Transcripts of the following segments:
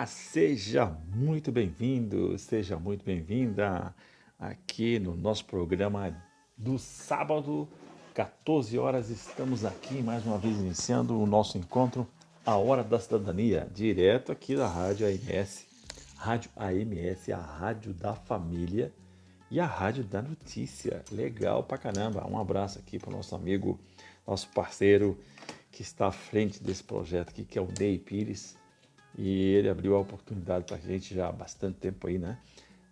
Seja muito bem-vindo, seja muito bem-vinda aqui no nosso programa do sábado, 14 horas. Estamos aqui mais uma vez iniciando o nosso encontro, a Hora da Cidadania, direto aqui da Rádio AMS, a Rádio da Família e a Rádio da Notícia. Legal pra caramba. Um abraço aqui para o nosso amigo, nosso parceiro que está à frente desse projeto aqui, que é o Ney Pires. E ele abriu a oportunidade para a gente já há bastante tempo aí, né?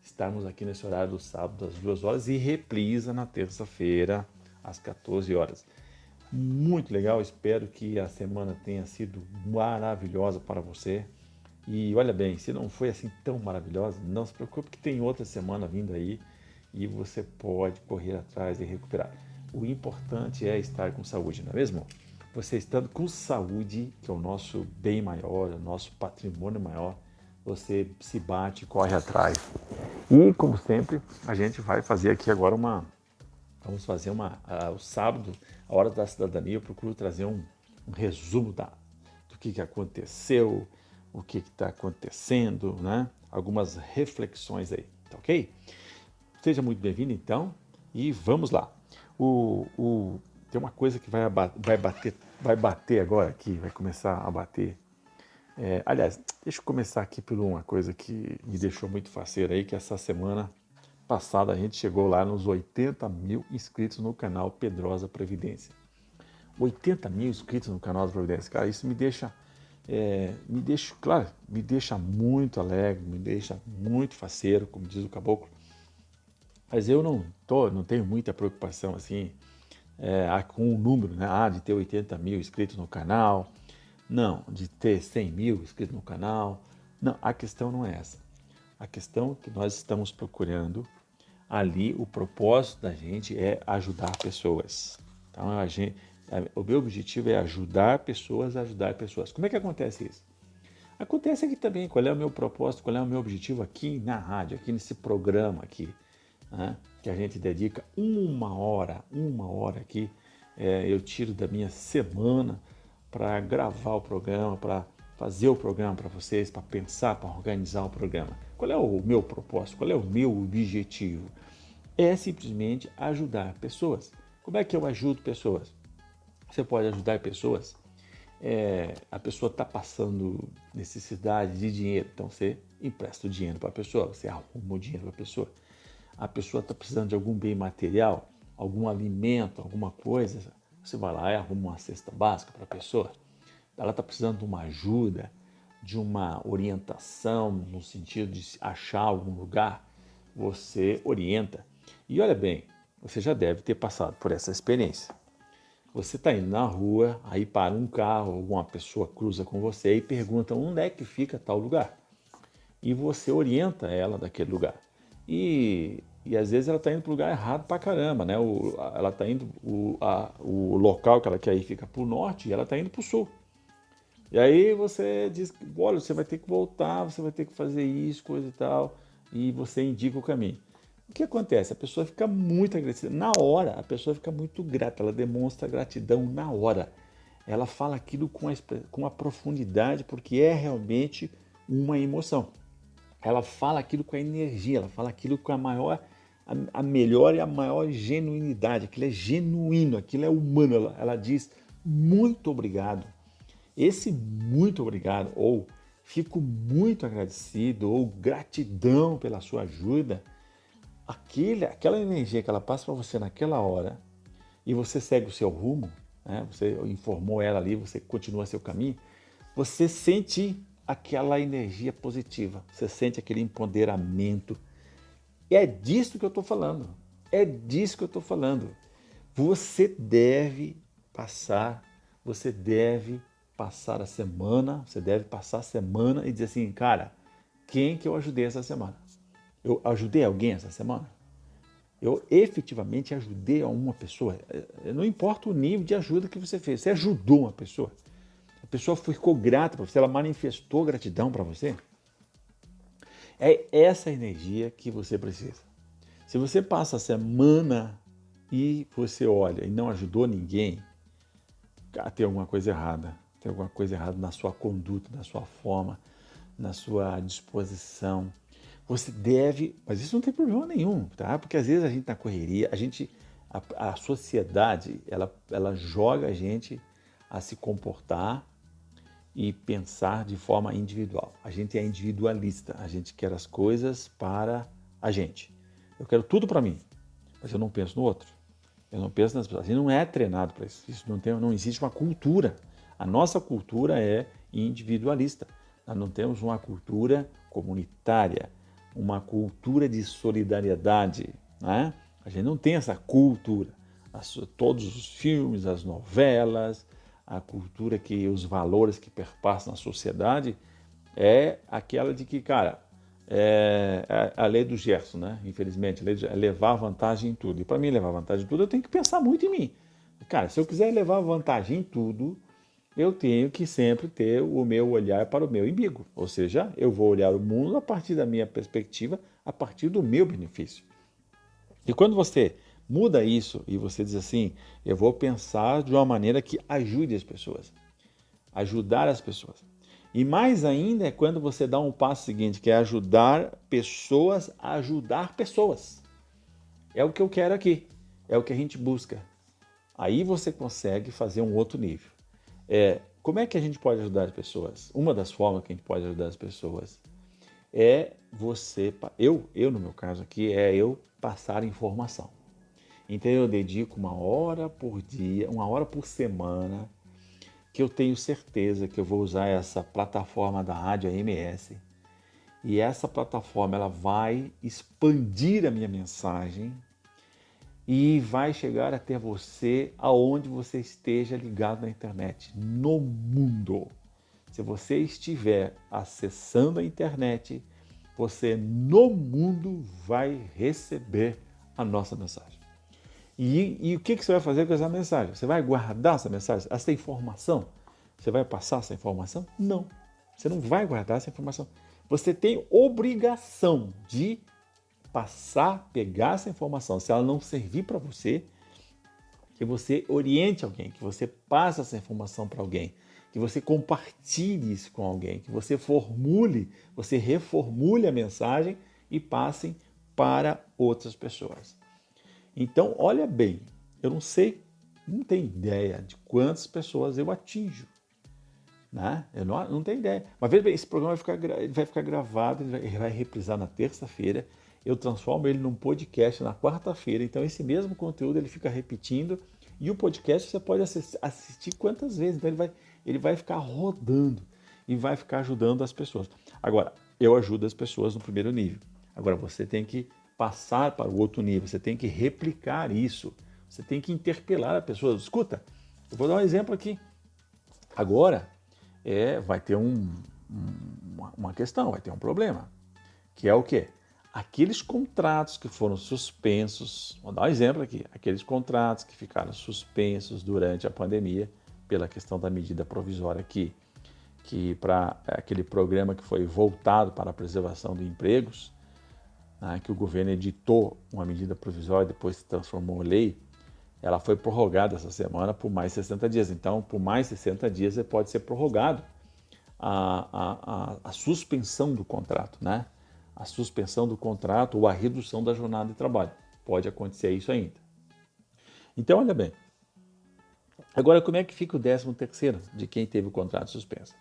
Estarmos aqui nesse horário do sábado às 2 horas e reprisa na terça-feira às 14 horas. Muito legal, espero que a semana tenha sido maravilhosa para você. E olha bem, se não foi assim tão maravilhosa, não se preocupe que tem outra semana vindo aí e você pode correr atrás e recuperar. O importante é estar com saúde, não é mesmo? Você estando com saúde, que é o nosso bem maior, o nosso patrimônio maior, você se bate e corre atrás. E, como sempre, a gente vai fazer aqui agora vamos fazer o sábado, a Hora da Cidadania, eu procuro trazer um resumo do que aconteceu, o que está acontecendo, né? Algumas reflexões aí, tá ok? Seja muito bem-vindo, então, e vamos lá. Tem uma coisa que vai bater agora aqui, vai começar a bater. Aliás, deixa eu começar aqui por uma coisa que me deixou muito faceiro aí, que essa semana passada a gente chegou lá nos 80 mil inscritos no canal Pedrosa Previdência. 80 mil inscritos no canal da Previdência, cara, isso me deixa muito alegre, me deixa muito faceiro, como diz o caboclo. Mas eu não tenho muita preocupação assim com o número, né? De ter 80 mil inscritos no canal, não, de ter 100 mil inscritos no canal. Não, a questão não é essa. A questão que nós estamos procurando ali, o propósito da gente é ajudar pessoas. Então, o meu objetivo é ajudar pessoas a ajudar pessoas. Como é que acontece isso? Acontece aqui também, qual é o meu propósito, qual é o meu objetivo aqui na rádio, aqui nesse programa aqui, né, que a gente dedica uma hora aqui, eu tiro da minha semana para gravar o programa, para fazer o programa para vocês, para pensar, para organizar o programa. Qual é o meu propósito, qual é o meu objetivo? É simplesmente ajudar pessoas. Como é que eu ajudo pessoas? Você pode ajudar pessoas. A pessoa está passando necessidade de dinheiro, então você empresta o dinheiro para a pessoa, você arruma o dinheiro para a pessoa. A pessoa está precisando de algum bem material, algum alimento, alguma coisa, você vai lá e arruma uma cesta básica para a pessoa. Ela está precisando de uma ajuda, de uma orientação, no sentido de achar algum lugar, você orienta. E olha bem, você já deve ter passado por essa experiência. Você está indo na rua, aí para um carro, alguma pessoa cruza com você e pergunta onde é que fica tal lugar. E você orienta ela daquele lugar. E às vezes ela está indo para o lugar errado pra caramba, né? Ela está indo, o local que ela quer ir fica para o norte e ela está indo para o sul. E aí você diz, olha, você vai ter que voltar, você vai ter que fazer isso, coisa e tal, e você indica o caminho. O que acontece? A pessoa fica muito agradecida. Na hora, a pessoa fica muito grata, ela demonstra gratidão na hora. Ela fala aquilo com a profundidade, porque é realmente uma emoção. Ela fala aquilo com a energia, ela fala aquilo com a melhor e a maior genuinidade. Aquilo é genuíno, aquilo é humano. Ela diz muito obrigado. Esse muito obrigado, ou fico muito agradecido, ou gratidão pela sua ajuda, aquela energia que ela passa para você naquela hora, e você segue o seu rumo, né? Você informou ela ali, você continua seu caminho, você sente aquela energia positiva, você sente aquele empoderamento. E é disso que eu estou falando. É disso que eu estou falando. Você deve passar, você deve passar a semana, você deve passar a semana e dizer assim, cara, quem que eu ajudei essa semana? Eu ajudei alguém essa semana? Eu efetivamente ajudei a uma pessoa? Não importa o nível de ajuda que você fez, você ajudou uma pessoa? A pessoa ficou grata para você, ela manifestou gratidão para você? É essa energia que você precisa. Se você passa a semana e você olha e não ajudou ninguém, tem alguma coisa errada. Tem alguma coisa errada na sua conduta, na sua forma, na sua disposição. Você deve, mas isso não tem problema nenhum, tá? Porque às vezes a gente na correria, a sociedade, ela joga a gente a se comportar e pensar de forma individual. A gente é individualista, a gente quer as coisas para a gente. Eu quero tudo para mim, mas eu não penso no outro. Eu não penso nas pessoas. A gente não é treinado para isso. Não existe uma cultura. A nossa cultura é individualista. Nós não temos uma cultura comunitária, uma cultura de solidariedade, né? A gente não tem essa cultura. Todos os filmes, as novelas, a cultura os valores que perpassam na sociedade é aquela de que, cara, é a lei do Gerson, né? Infelizmente, é levar vantagem em tudo. E para mim levar vantagem em tudo, eu tenho que pensar muito em mim. Cara, se eu quiser levar vantagem em tudo, eu tenho que sempre ter o meu olhar para o meu umbigo. Ou seja, eu vou olhar o mundo a partir da minha perspectiva, a partir do meu benefício. E quando você muda isso e você diz assim, eu vou pensar de uma maneira que ajude as pessoas, ajudar as pessoas. E mais ainda é quando você dá um passo seguinte, que é ajudar pessoas a ajudar pessoas. É o que eu quero aqui, é o que a gente busca. Aí você consegue fazer um outro nível. Como é que a gente pode ajudar as pessoas? Uma das formas que a gente pode ajudar as pessoas é eu no meu caso aqui, é eu passar informação. Então eu dedico 1 hora por dia, 1 hora por semana, que eu tenho certeza que eu vou usar essa plataforma da Rádio AMS e essa plataforma ela vai expandir a minha mensagem e vai chegar até você aonde você esteja ligado na internet, no mundo. Se você estiver acessando a internet, você no mundo vai receber a nossa mensagem. E o que você vai fazer com essa mensagem? Você vai guardar essa mensagem, essa informação? Você vai passar essa informação? Não. Você não vai guardar essa informação. Você tem obrigação de pegar essa informação. Se ela não servir para você, que você oriente alguém, que você passe essa informação para alguém, que você compartilhe isso com alguém, que você reformule a mensagem e passe para outras pessoas. Então, olha bem, eu não tenho ideia de quantas pessoas eu atinjo, né? Eu não tenho ideia. Mas veja bem, esse programa vai ficar gravado, ele vai reprisar na terça-feira, eu transformo ele num podcast na quarta-feira, então esse mesmo conteúdo ele fica repetindo e o podcast você pode assistir quantas vezes, então ele vai ficar rodando e vai ficar ajudando as pessoas. Agora, eu ajudo as pessoas no primeiro nível. Agora, você tem que passar para o outro nível, você tem que replicar isso, você tem que interpelar a pessoa. Escuta, eu vou dar um exemplo aqui. Agora, vai ter uma questão, vai ter um problema, que é o quê? Aqueles contratos que foram suspensos, vou dar um exemplo aqui, aqueles contratos que ficaram suspensos durante a pandemia pela questão da medida provisória que para aquele programa que foi voltado para a preservação de empregos, né, que o governo editou uma medida provisória e depois se transformou em lei, ela foi prorrogada essa semana por mais 60 dias. Então, por mais 60 dias, pode ser prorrogado a suspensão do contrato, né? A suspensão do contrato ou a redução da jornada de trabalho. Pode acontecer isso ainda. Então, olha bem. Agora, como é que fica o 13º de quem teve o contrato suspenso?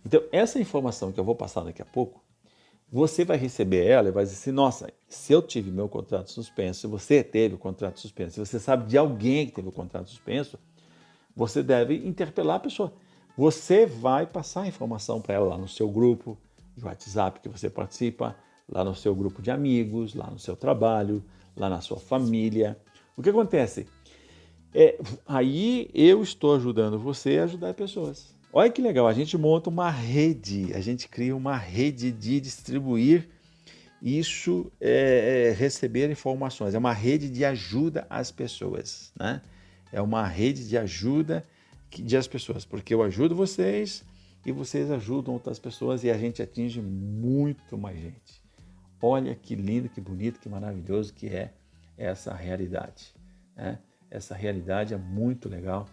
Então, essa informação que eu vou passar daqui a pouco, você vai receber ela e vai dizer assim, nossa, se eu tive meu contrato suspenso, se você teve o contrato suspenso, se você sabe de alguém que teve o contrato suspenso, você deve interpelar a pessoa. Você vai passar a informação para ela lá no seu grupo de WhatsApp que você participa, lá no seu grupo de amigos, lá no seu trabalho, lá na sua família. O que acontece? Aí eu estou ajudando você a ajudar pessoas. Olha que legal, a gente monta uma rede, a gente cria uma rede de distribuir isso, receber informações. É uma rede de ajuda às pessoas, né? É uma rede de ajuda às pessoas, porque eu ajudo vocês e vocês ajudam outras pessoas e a gente atinge muito mais gente. Olha que lindo, que bonito, que maravilhoso que é essa realidade, né? Essa realidade é muito legal,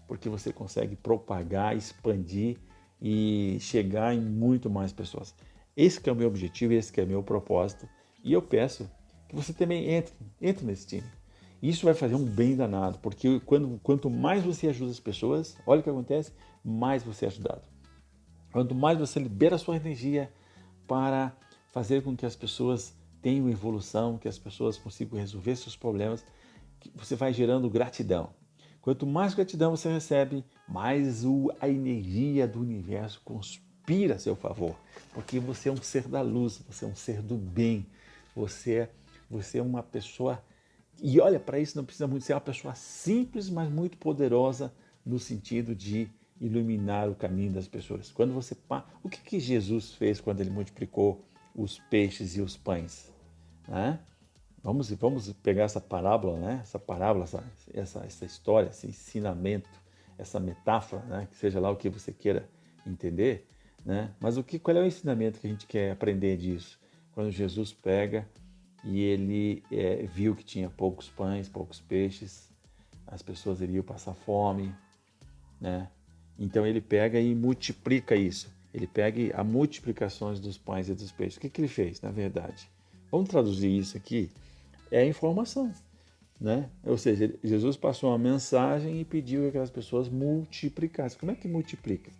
porque você consegue propagar, expandir e chegar em muito mais pessoas. Esse que é o meu objetivo, esse que é o meu propósito. E eu peço que você também entre nesse time. Isso vai fazer um bem danado, porque quanto mais você ajuda as pessoas, olha o que acontece, mais você é ajudado. Quanto mais você libera a sua energia para fazer com que as pessoas tenham evolução, que as pessoas consigam resolver seus problemas, você vai gerando gratidão. Quanto mais gratidão você recebe, mais a energia do universo conspira a seu favor. Porque você é um ser da luz, você é um ser do bem, você é uma pessoa. E olha, para isso não precisa muito ser uma pessoa simples, mas muito poderosa no sentido de iluminar o caminho das pessoas. Quando você, o que Jesus fez quando ele multiplicou os peixes e os pães? Né? Vamos pegar essa parábola, né? Essa história, esse ensinamento, essa metáfora, né? Que seja lá o que você queira entender, né? Mas qual é o ensinamento que a gente quer aprender disso? Quando Jesus pega e ele viu que tinha poucos pães, poucos peixes, as pessoas iriam passar fome, né? Então ele pega e multiplica isso. Ele pega a multiplicações dos pães e dos peixes. O que ele fez, na verdade? Vamos traduzir isso aqui. É informação, né? Ou seja, Jesus passou uma mensagem e pediu que aquelas pessoas multiplicassem. Como é que multiplica?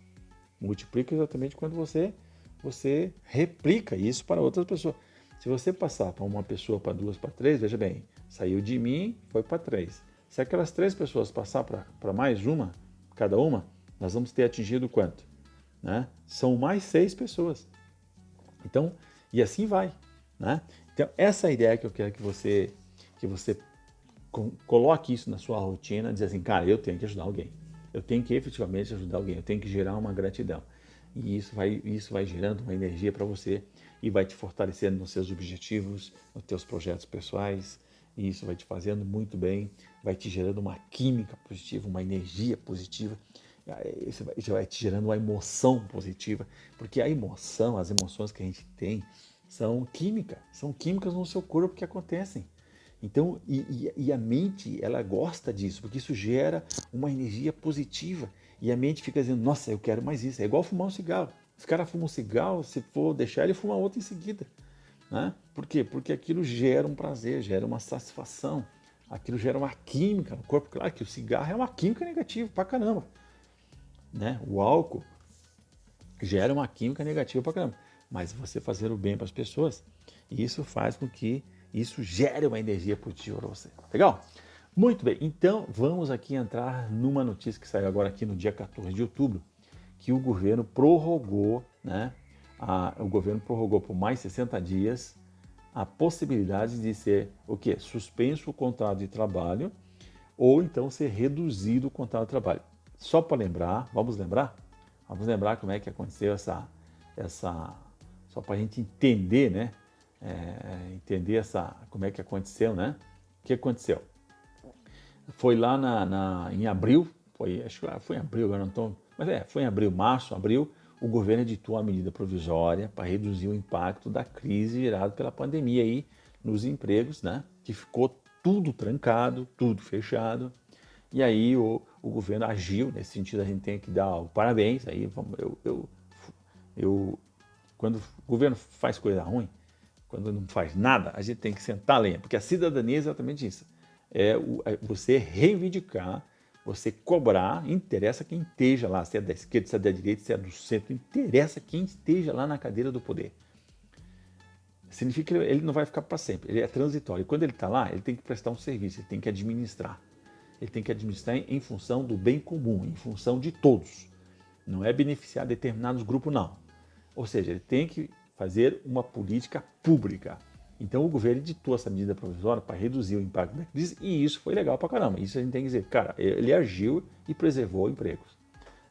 Multiplica exatamente quando você replica isso para outras pessoas. Se você passar para uma pessoa, para duas, para três, veja bem, saiu de mim, foi para três. Se aquelas três pessoas passar para mais uma, cada uma, nós vamos ter atingido quanto? Né? São mais 6 pessoas. Então, e assim vai, né? Então, essa é a ideia que eu quero que você coloque isso na sua rotina, dizer assim, cara, eu tenho que ajudar alguém. Eu tenho que efetivamente ajudar alguém, eu tenho que gerar uma gratidão. E isso vai gerando uma energia para você e vai te fortalecendo nos seus objetivos, nos teus projetos pessoais. E isso vai te fazendo muito bem, vai te gerando uma química positiva, uma energia positiva. Isso vai te gerando uma emoção positiva, porque a emoção, as emoções que a gente tem, são químicas no seu corpo que acontecem. Então, e a mente, ela gosta disso, porque isso gera uma energia positiva. E a mente fica dizendo, nossa, eu quero mais isso. É igual fumar um cigarro. Os caras fumam um cigarro, se for deixar, ele fuma outro em seguida. Né? Por quê? Porque aquilo gera um prazer, gera uma satisfação. Aquilo gera uma química no corpo. Claro que o cigarro é uma química negativa pra caramba. Né? O álcool gera uma química negativa pra caramba. Mas você fazer o bem para as pessoas, isso faz com que isso gere uma energia positiva para você. Legal? Muito bem, então vamos aqui entrar numa notícia que saiu agora aqui no dia 14 de outubro, que o governo prorrogou, né? O governo prorrogou por mais 60 dias a possibilidade de ser o quê? Suspenso o contrato de trabalho ou então ser reduzido o contrato de trabalho. Só para lembrar, vamos lembrar? Vamos lembrar como é que aconteceu só para a gente entender, né? Entender como é que aconteceu, né? O que aconteceu? Foi lá em abril, acho que foi em abril, agora não estou, mas foi em abril, março, abril, o governo editou a medida provisória para reduzir o impacto da crise gerada pela pandemia aí nos empregos, né? Que ficou tudo trancado, tudo fechado. E aí o governo agiu, nesse sentido a gente tem que dar o parabéns. Aí quando o governo faz coisa ruim, quando não faz nada, a gente tem que sentar a lenha, porque a cidadania é exatamente isso. É você reivindicar, você cobrar, interessa quem esteja lá, se é da esquerda, se é da direita, se é do centro, interessa quem esteja lá na cadeira do poder. Significa que ele não vai ficar para sempre, ele é transitório. E quando ele está lá, ele tem que prestar um serviço, ele tem que administrar. Ele tem que administrar em função do bem comum, em função de todos. Não é beneficiar determinados grupos, não. Ou seja, ele tem que fazer uma política pública. Então o governo editou essa medida provisória para reduzir o impacto da crise e isso foi legal pra caramba. Isso a gente tem que dizer, cara, ele agiu e preservou empregos.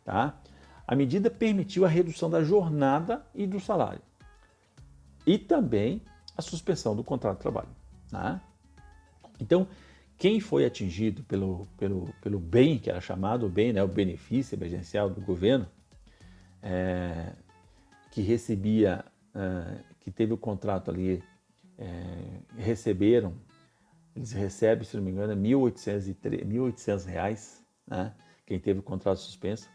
Tá? A medida permitiu a redução da jornada e do salário. E também a suspensão do contrato de trabalho. Tá? Então, quem foi atingido pelo bem, que era chamado bem, né, o benefício emergencial do governo, que recebia, que teve o contrato ali, eles recebem, se não me engano, R$ 1.800, né, quem teve o contrato suspenso,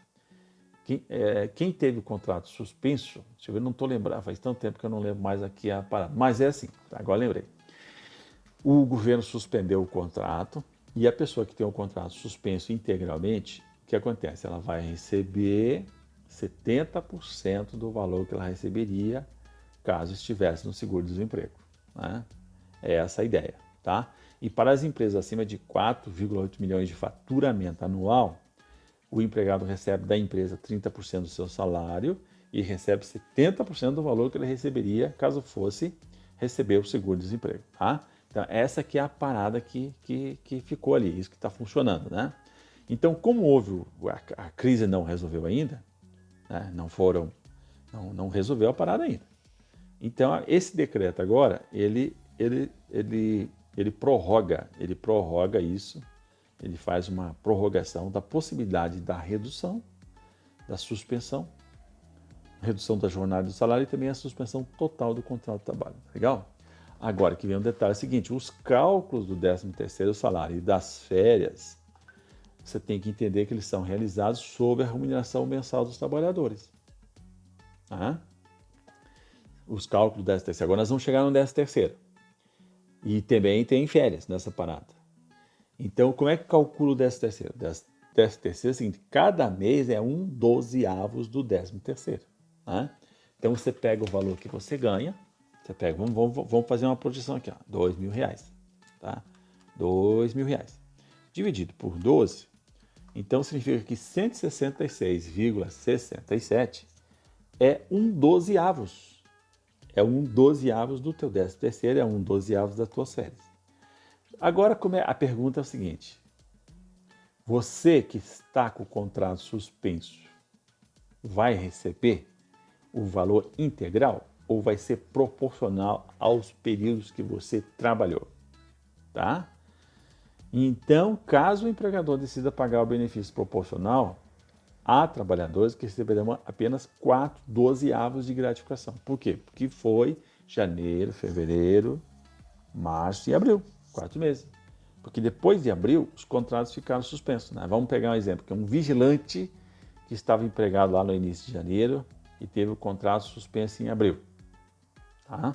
Quem teve o contrato suspenso, deixa eu ver, não estou lembrando, faz tanto tempo que eu não lembro mais aqui a parada, mas é assim, agora lembrei. O governo suspendeu o contrato e a pessoa que tem o contrato suspenso integralmente, o que acontece? Ela vai receber 70% do valor que ela receberia caso estivesse no seguro-desemprego, né? É essa a ideia, tá? E para as empresas acima de 4,8 milhões de faturamento anual, o empregado recebe da empresa 30% do seu salário e recebe 70% do valor que ele receberia caso fosse receber o seguro-desemprego, tá? Então, essa aqui é a parada que ficou ali, isso que está funcionando, né? Então, como houve, a crise não resolveu ainda, né? Não resolveu a parada ainda. Então, esse decreto agora, ele prorroga isso, ele faz uma prorrogação da possibilidade da redução, da suspensão, redução da jornada do salário e também a suspensão total do contrato de trabalho. Legal? Agora que vem um detalhe seguinte, os cálculos do 13º salário e das férias, você tem que entender que eles são realizados sob a remuneração mensal dos trabalhadores. Tá? Os cálculos do 13º. Agora nós vamos chegar no 13º. E também tem férias nessa parada. Então, como é que calcula o 13º? 13º é o seguinte, cada mês é 1/12 do 13º. Tá? Então, você pega o valor que você ganha, você pega, vamos fazer uma projeção aqui, ó, R$2.000, tá? R$2.000. Dividido por 12, então significa que 166,67 é 1/12. É 1/12 do teu 13º, é 1/12 das tuas férias. Agora, a pergunta é o seguinte, você que está com o contrato suspenso, vai receber o valor integral ou vai ser proporcional aos períodos que você trabalhou, tá? Então, caso o empregador decida pagar o benefício proporcional, há trabalhadores que receberão apenas 4/12 de gratificação. Por quê? Porque foi janeiro, fevereiro, março e abril, 4 meses. Porque depois de abril, os contratos ficaram suspensos, né? Vamos pegar um exemplo, que é um vigilante que estava empregado lá no início de janeiro e teve o contrato suspenso em abril. Tá?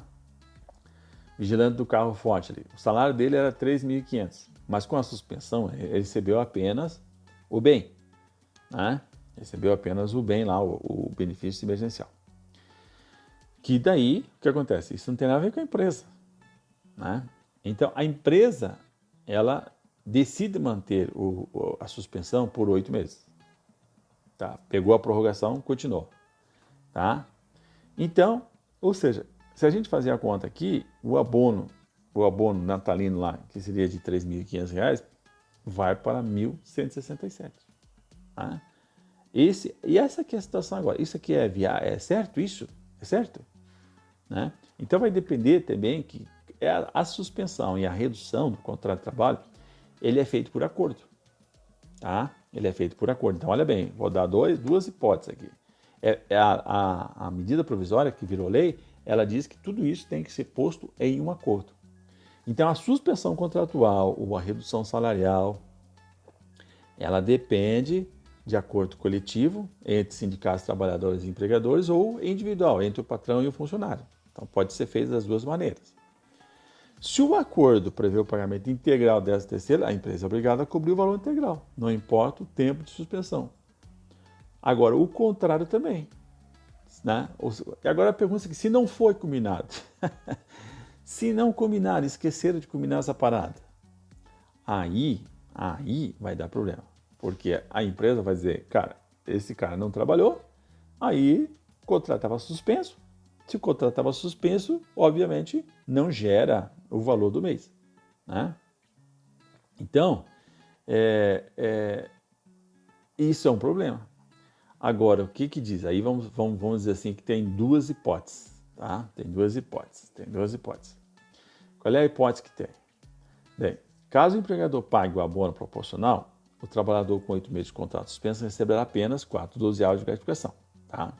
Vigilante do carro forte ali. O salário dele era 3.500, mas com a suspensão ele recebeu apenas o bem, né? Recebeu apenas o bem lá, o benefício emergencial. Que daí, o que acontece? Isso não tem nada a ver com a empresa, né? Então, a empresa, ela decide manter a suspensão por 8 meses. Tá? Pegou a prorrogação, continuou. Tá? Então, ou seja, se a gente fazer a conta aqui, o abono natalino lá, que seria de R$3.500, vai para 1.167. Tá? E essa aqui é a situação agora. Isso aqui é certo isso? É certo? Né? Então vai depender também que a suspensão e a redução do contrato de trabalho, ele é feito por acordo. Tá? Ele é feito por acordo. Então, olha bem, vou dar duas hipóteses aqui. A medida provisória que virou lei, ela diz que tudo isso tem que ser posto em um acordo. Então, a suspensão contratual ou a redução salarial, ela depende de acordo coletivo entre sindicatos, trabalhadores e empregadores ou individual, entre o patrão e o funcionário. Então, pode ser feito das duas maneiras. Se o acordo prevê o pagamento integral do 13º, a empresa é obrigada a cobrir o valor integral, não importa o tempo de suspensão. Agora, o contrário também. Né? E agora a pergunta é que se não foi combinado, se não combinaram, esqueceram de combinar essa parada, aí vai dar problema. Porque a empresa vai dizer, cara, esse cara não trabalhou, aí o contrato estava suspenso. Se o contrato estava suspenso, obviamente não gera o valor do mês. Né? Então, isso é um problema. Agora, o que diz? Aí vamos dizer assim que tem duas hipóteses. Tá? Tem duas hipóteses. Qual é a hipótese que tem? Bem, caso o empregador pague o abono proporcional, o trabalhador com 8 meses de contrato suspenso receberá apenas 4/12 de gratificação. Tá?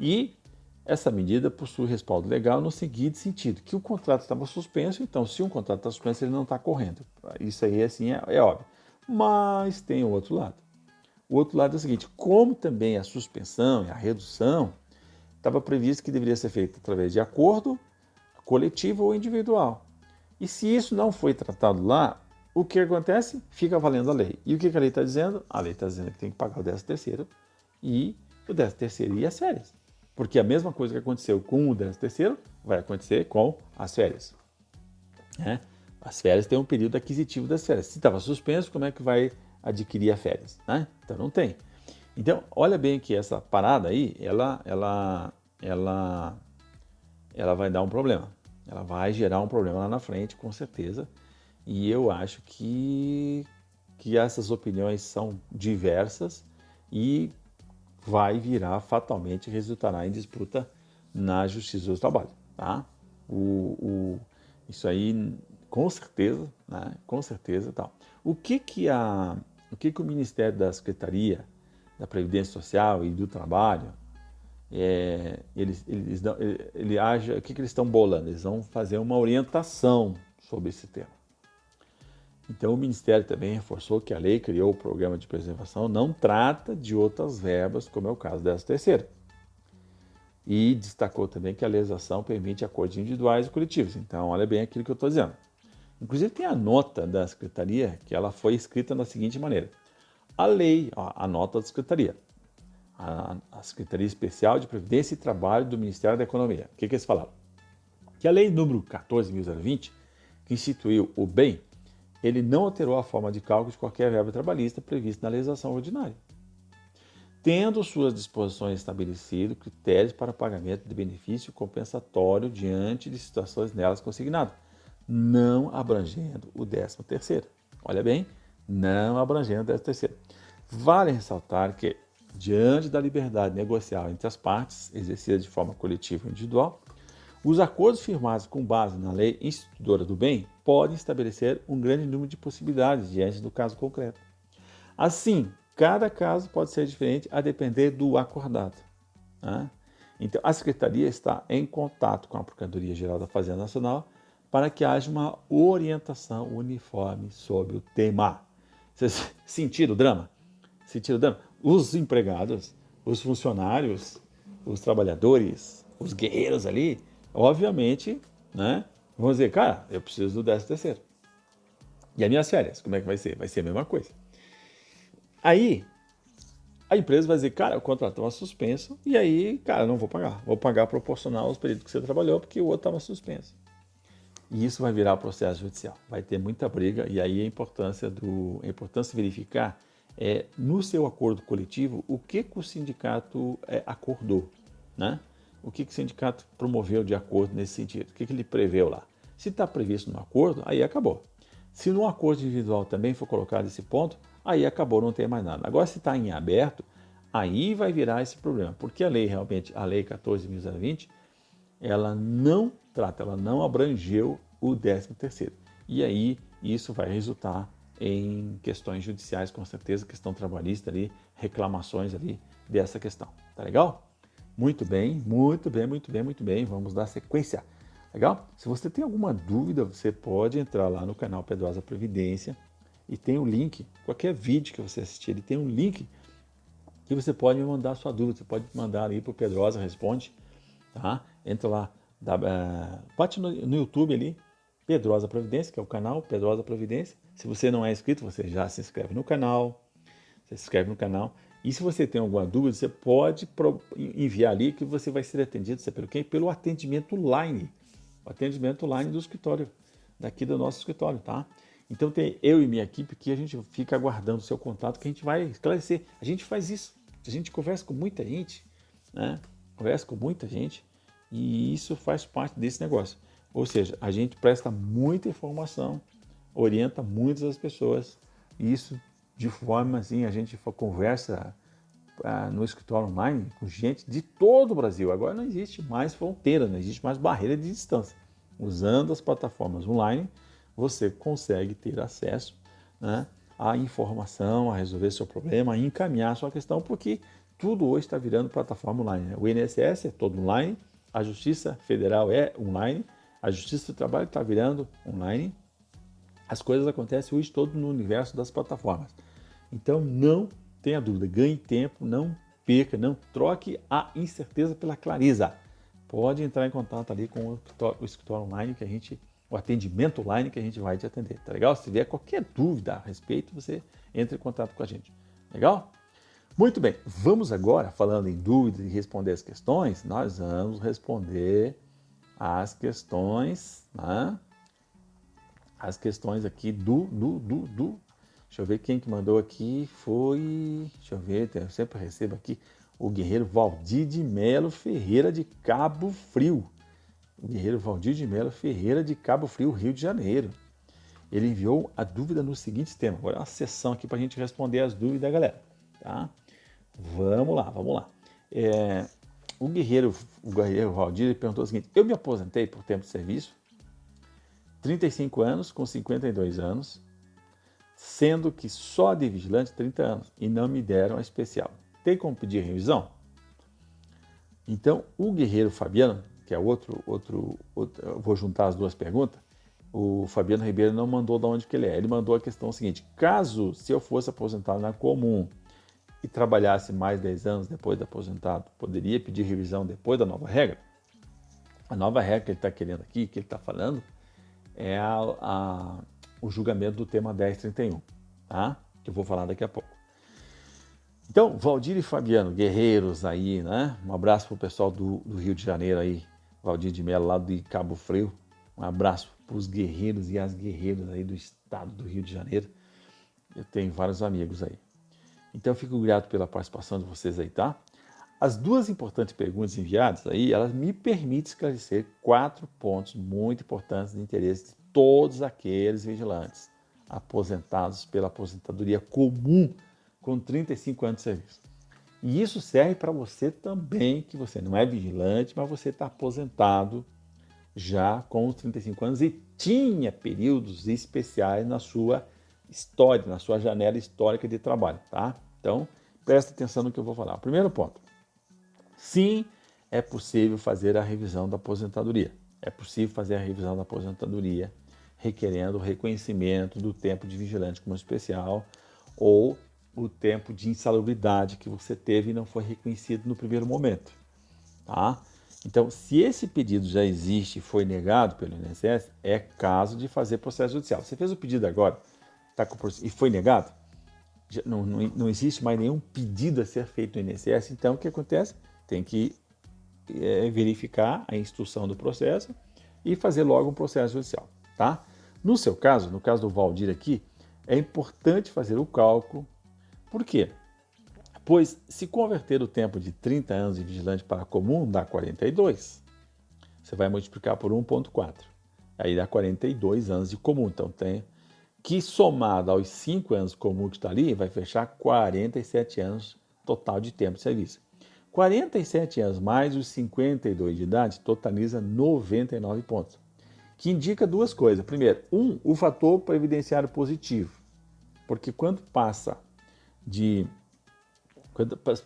E essa medida possui respaldo legal no seguinte sentido, que o contrato estava suspenso, então se um contrato está suspenso, ele não está correndo. Isso aí assim, é óbvio. Mas tem o outro lado. O outro lado é o seguinte, como também a suspensão e a redução estava previsto que deveria ser feito através de acordo coletivo ou individual. E se isso não foi tratado lá, o que acontece? Fica valendo a lei. E o que a lei está dizendo? A lei está dizendo que tem que pagar o 13º e o 13º e as férias. Porque a mesma coisa que aconteceu com o 13º vai acontecer com as férias. Né? As férias têm um período aquisitivo das férias. Se estava suspenso, como é que vai adquirir as férias? Né? Então não tem. Então, olha bem que essa parada aí, ela vai dar um problema. Ela vai gerar um problema lá na frente, com certeza. E eu acho que essas opiniões são diversas e vai virar, fatalmente, resultará em disputa na Justiça do Trabalho. Tá? Isso aí, com certeza, né? Com certeza. Tal. O que o Ministério da Secretaria da Previdência Social e do Trabalho, o que eles estão bolando? Eles vão fazer uma orientação sobre esse tema. Então, o Ministério também reforçou que a lei criou o programa de preservação, não trata de outras verbas, como é o caso dessa terceira. E destacou também que a legislação permite acordos individuais e coletivos. Então, olha bem aquilo que eu estou dizendo. Inclusive, tem a nota da Secretaria, que ela foi escrita da seguinte maneira. A lei, a nota da Secretaria, a Secretaria Especial de Previdência e Trabalho do Ministério da Economia. O que eles falaram? Que a lei número 14.020, que instituiu o bem, ele não alterou a forma de cálculo de qualquer verba trabalhista prevista na legislação ordinária, tendo suas disposições estabelecido critérios para pagamento de benefício compensatório diante de situações nelas consignadas, não abrangendo o 13º. Olha bem, não abrangendo o 13º. Vale ressaltar que, diante da liberdade negocial entre as partes, exercida de forma coletiva ou individual, os acordos firmados com base na lei instituidora do bem podem estabelecer um grande número de possibilidades diante do caso concreto. Assim, cada caso pode ser diferente a depender do acordado. Né? Então, a Secretaria está em contato com a Procuradoria-Geral da Fazenda Nacional para que haja uma orientação uniforme sobre o tema. Vocês sentiram o drama? Sentiram o drama? Os empregados, os funcionários, os trabalhadores, os guerreiros ali, obviamente, né, vão dizer, cara, eu preciso do 13º. E as minhas férias, como é que vai ser? Vai ser a mesma coisa. Aí, a empresa vai dizer, cara, o contrato estava suspenso, e aí, cara, não vou pagar. Vou pagar proporcional aos períodos que você trabalhou, porque o outro estava suspenso. E isso vai virar processo judicial. Vai ter muita briga, e aí a importância verificar no seu acordo coletivo o que o sindicato acordou, né? O que o sindicato promoveu de acordo nesse sentido? O que ele preveu lá? Se está previsto no acordo, aí acabou. Se no acordo individual também for colocado esse ponto, aí acabou, não tem mais nada. Agora, se está em aberto, aí vai virar esse problema, porque a lei 14.020, ela não trata, ela não abrangeu o 13º. E aí isso vai resultar em questões judiciais, com certeza, questão trabalhista ali, reclamações ali dessa questão. Tá legal? Muito bem, muito bem, muito bem, muito bem. Vamos dar sequência. Legal? Se você tem alguma dúvida, você pode entrar lá no canal Pedrosa Previdência e tem um link, qualquer vídeo que você assistir, ele tem um link que você pode me mandar a sua dúvida. Você pode mandar ali para o Pedrosa Responde, tá? Entra lá, bate no YouTube ali, Pedrosa Previdência, que é o canal Pedrosa Previdência. Se você não é inscrito, você já se inscreve no canal. E se você tem alguma dúvida, você pode enviar ali que você vai ser atendido. Sabe pelo quê? Pelo atendimento online. O atendimento online do escritório, daqui do nosso escritório, tá? Então tem eu e minha equipe que a gente fica aguardando o seu contato, que a gente vai esclarecer. A gente faz isso. A gente conversa com muita gente, né? Conversa com muita gente e isso faz parte desse negócio. Ou seja, a gente presta muita informação, orienta muitas das pessoas, e isso de forma assim, a gente conversa no escritório online com gente de todo o Brasil. Agora não existe mais fronteira, não existe mais barreira de distância. Usando as plataformas online, você consegue ter acesso, né, à informação, a resolver seu problema, a encaminhar a sua questão, porque tudo hoje está virando plataforma online. Né? O INSS é todo online, a Justiça Federal é online, a Justiça do Trabalho está virando online. As coisas acontecem hoje todo no universo das plataformas. Então não tenha dúvida, ganhe tempo, não perca, não troque a incerteza pela clareza. Pode entrar em contato ali com o escritório online, o atendimento online que a gente vai te atender, tá legal? Se tiver qualquer dúvida a respeito, você entra em contato com a gente, legal? Muito bem, vamos agora, falando em dúvidas e responder as questões, nós vamos responder as questões, né? As questões aqui deixa eu ver quem que mandou aqui, deixa eu ver, eu sempre recebo aqui, o guerreiro Valdir de Melo Ferreira de Cabo Frio. O guerreiro Valdir de Melo Ferreira de Cabo Frio, Rio de Janeiro. Ele enviou a dúvida no seguinte tema. Agora é uma sessão aqui para a gente responder as dúvidas da galera, tá? Vamos lá. O guerreiro Valdir ele perguntou o seguinte: eu me aposentei por tempo de serviço, 35 anos com 52 anos, sendo que só de vigilante 30 anos e não me deram a especial. Tem como pedir revisão? Então, o guerreiro Fabiano, que é outro, eu vou juntar as duas perguntas, o Fabiano Ribeiro não mandou de onde que ele é. Ele mandou a questão seguinte: caso se eu fosse aposentado na comum e trabalhasse mais 10 anos depois de aposentado, poderia pedir revisão depois da nova regra? A nova regra que ele está querendo aqui, que ele está falando, é o julgamento do tema 1031, tá? Que eu vou falar daqui a pouco. Então, Valdir e Fabiano, guerreiros aí, né? Um abraço pro pessoal do Rio de Janeiro aí, Valdir de Melo, lá de Cabo Frio. Um abraço para os guerreiros e as guerreiras aí do estado do Rio de Janeiro. Eu tenho vários amigos aí. Então, eu fico grato pela participação de vocês aí, tá? As duas importantes perguntas enviadas aí, elas me permitem esclarecer 4 pontos muito importantes de interesse de todos aqueles vigilantes aposentados pela aposentadoria comum com 35 anos de serviço. E isso serve para você também, que você não é vigilante, mas você está aposentado já com os 35 anos e tinha períodos especiais na sua história, na sua janela histórica de trabalho, tá? Então, presta atenção no que eu vou falar. Primeiro ponto. Sim, é possível fazer a revisão da aposentadoria. É possível fazer a revisão da aposentadoria requerendo o reconhecimento do tempo de vigilante como especial ou o tempo de insalubridade que você teve e não foi reconhecido no primeiro momento, tá? Então, se esse pedido já existe e foi negado pelo INSS, é caso de fazer processo judicial. Você fez o pedido agora e foi negado, não existe mais nenhum pedido a ser feito no INSS, então o que acontece? Tem que verificar a instrução do processo e fazer logo um processo judicial, tá? No seu caso, no caso do Valdir aqui, é importante fazer o cálculo. Por quê? Pois se converter o tempo de 30 anos de vigilante para comum, dá 42. Você vai multiplicar por 1,4. Aí dá 42 anos de comum. Então tem que, somado aos 5 anos comum que está ali, vai fechar 47 anos total de tempo de serviço. 47 anos mais os 52 de idade totaliza 99 pontos. Que indica duas coisas. Primeiro, o fator previdenciário positivo. Porque quando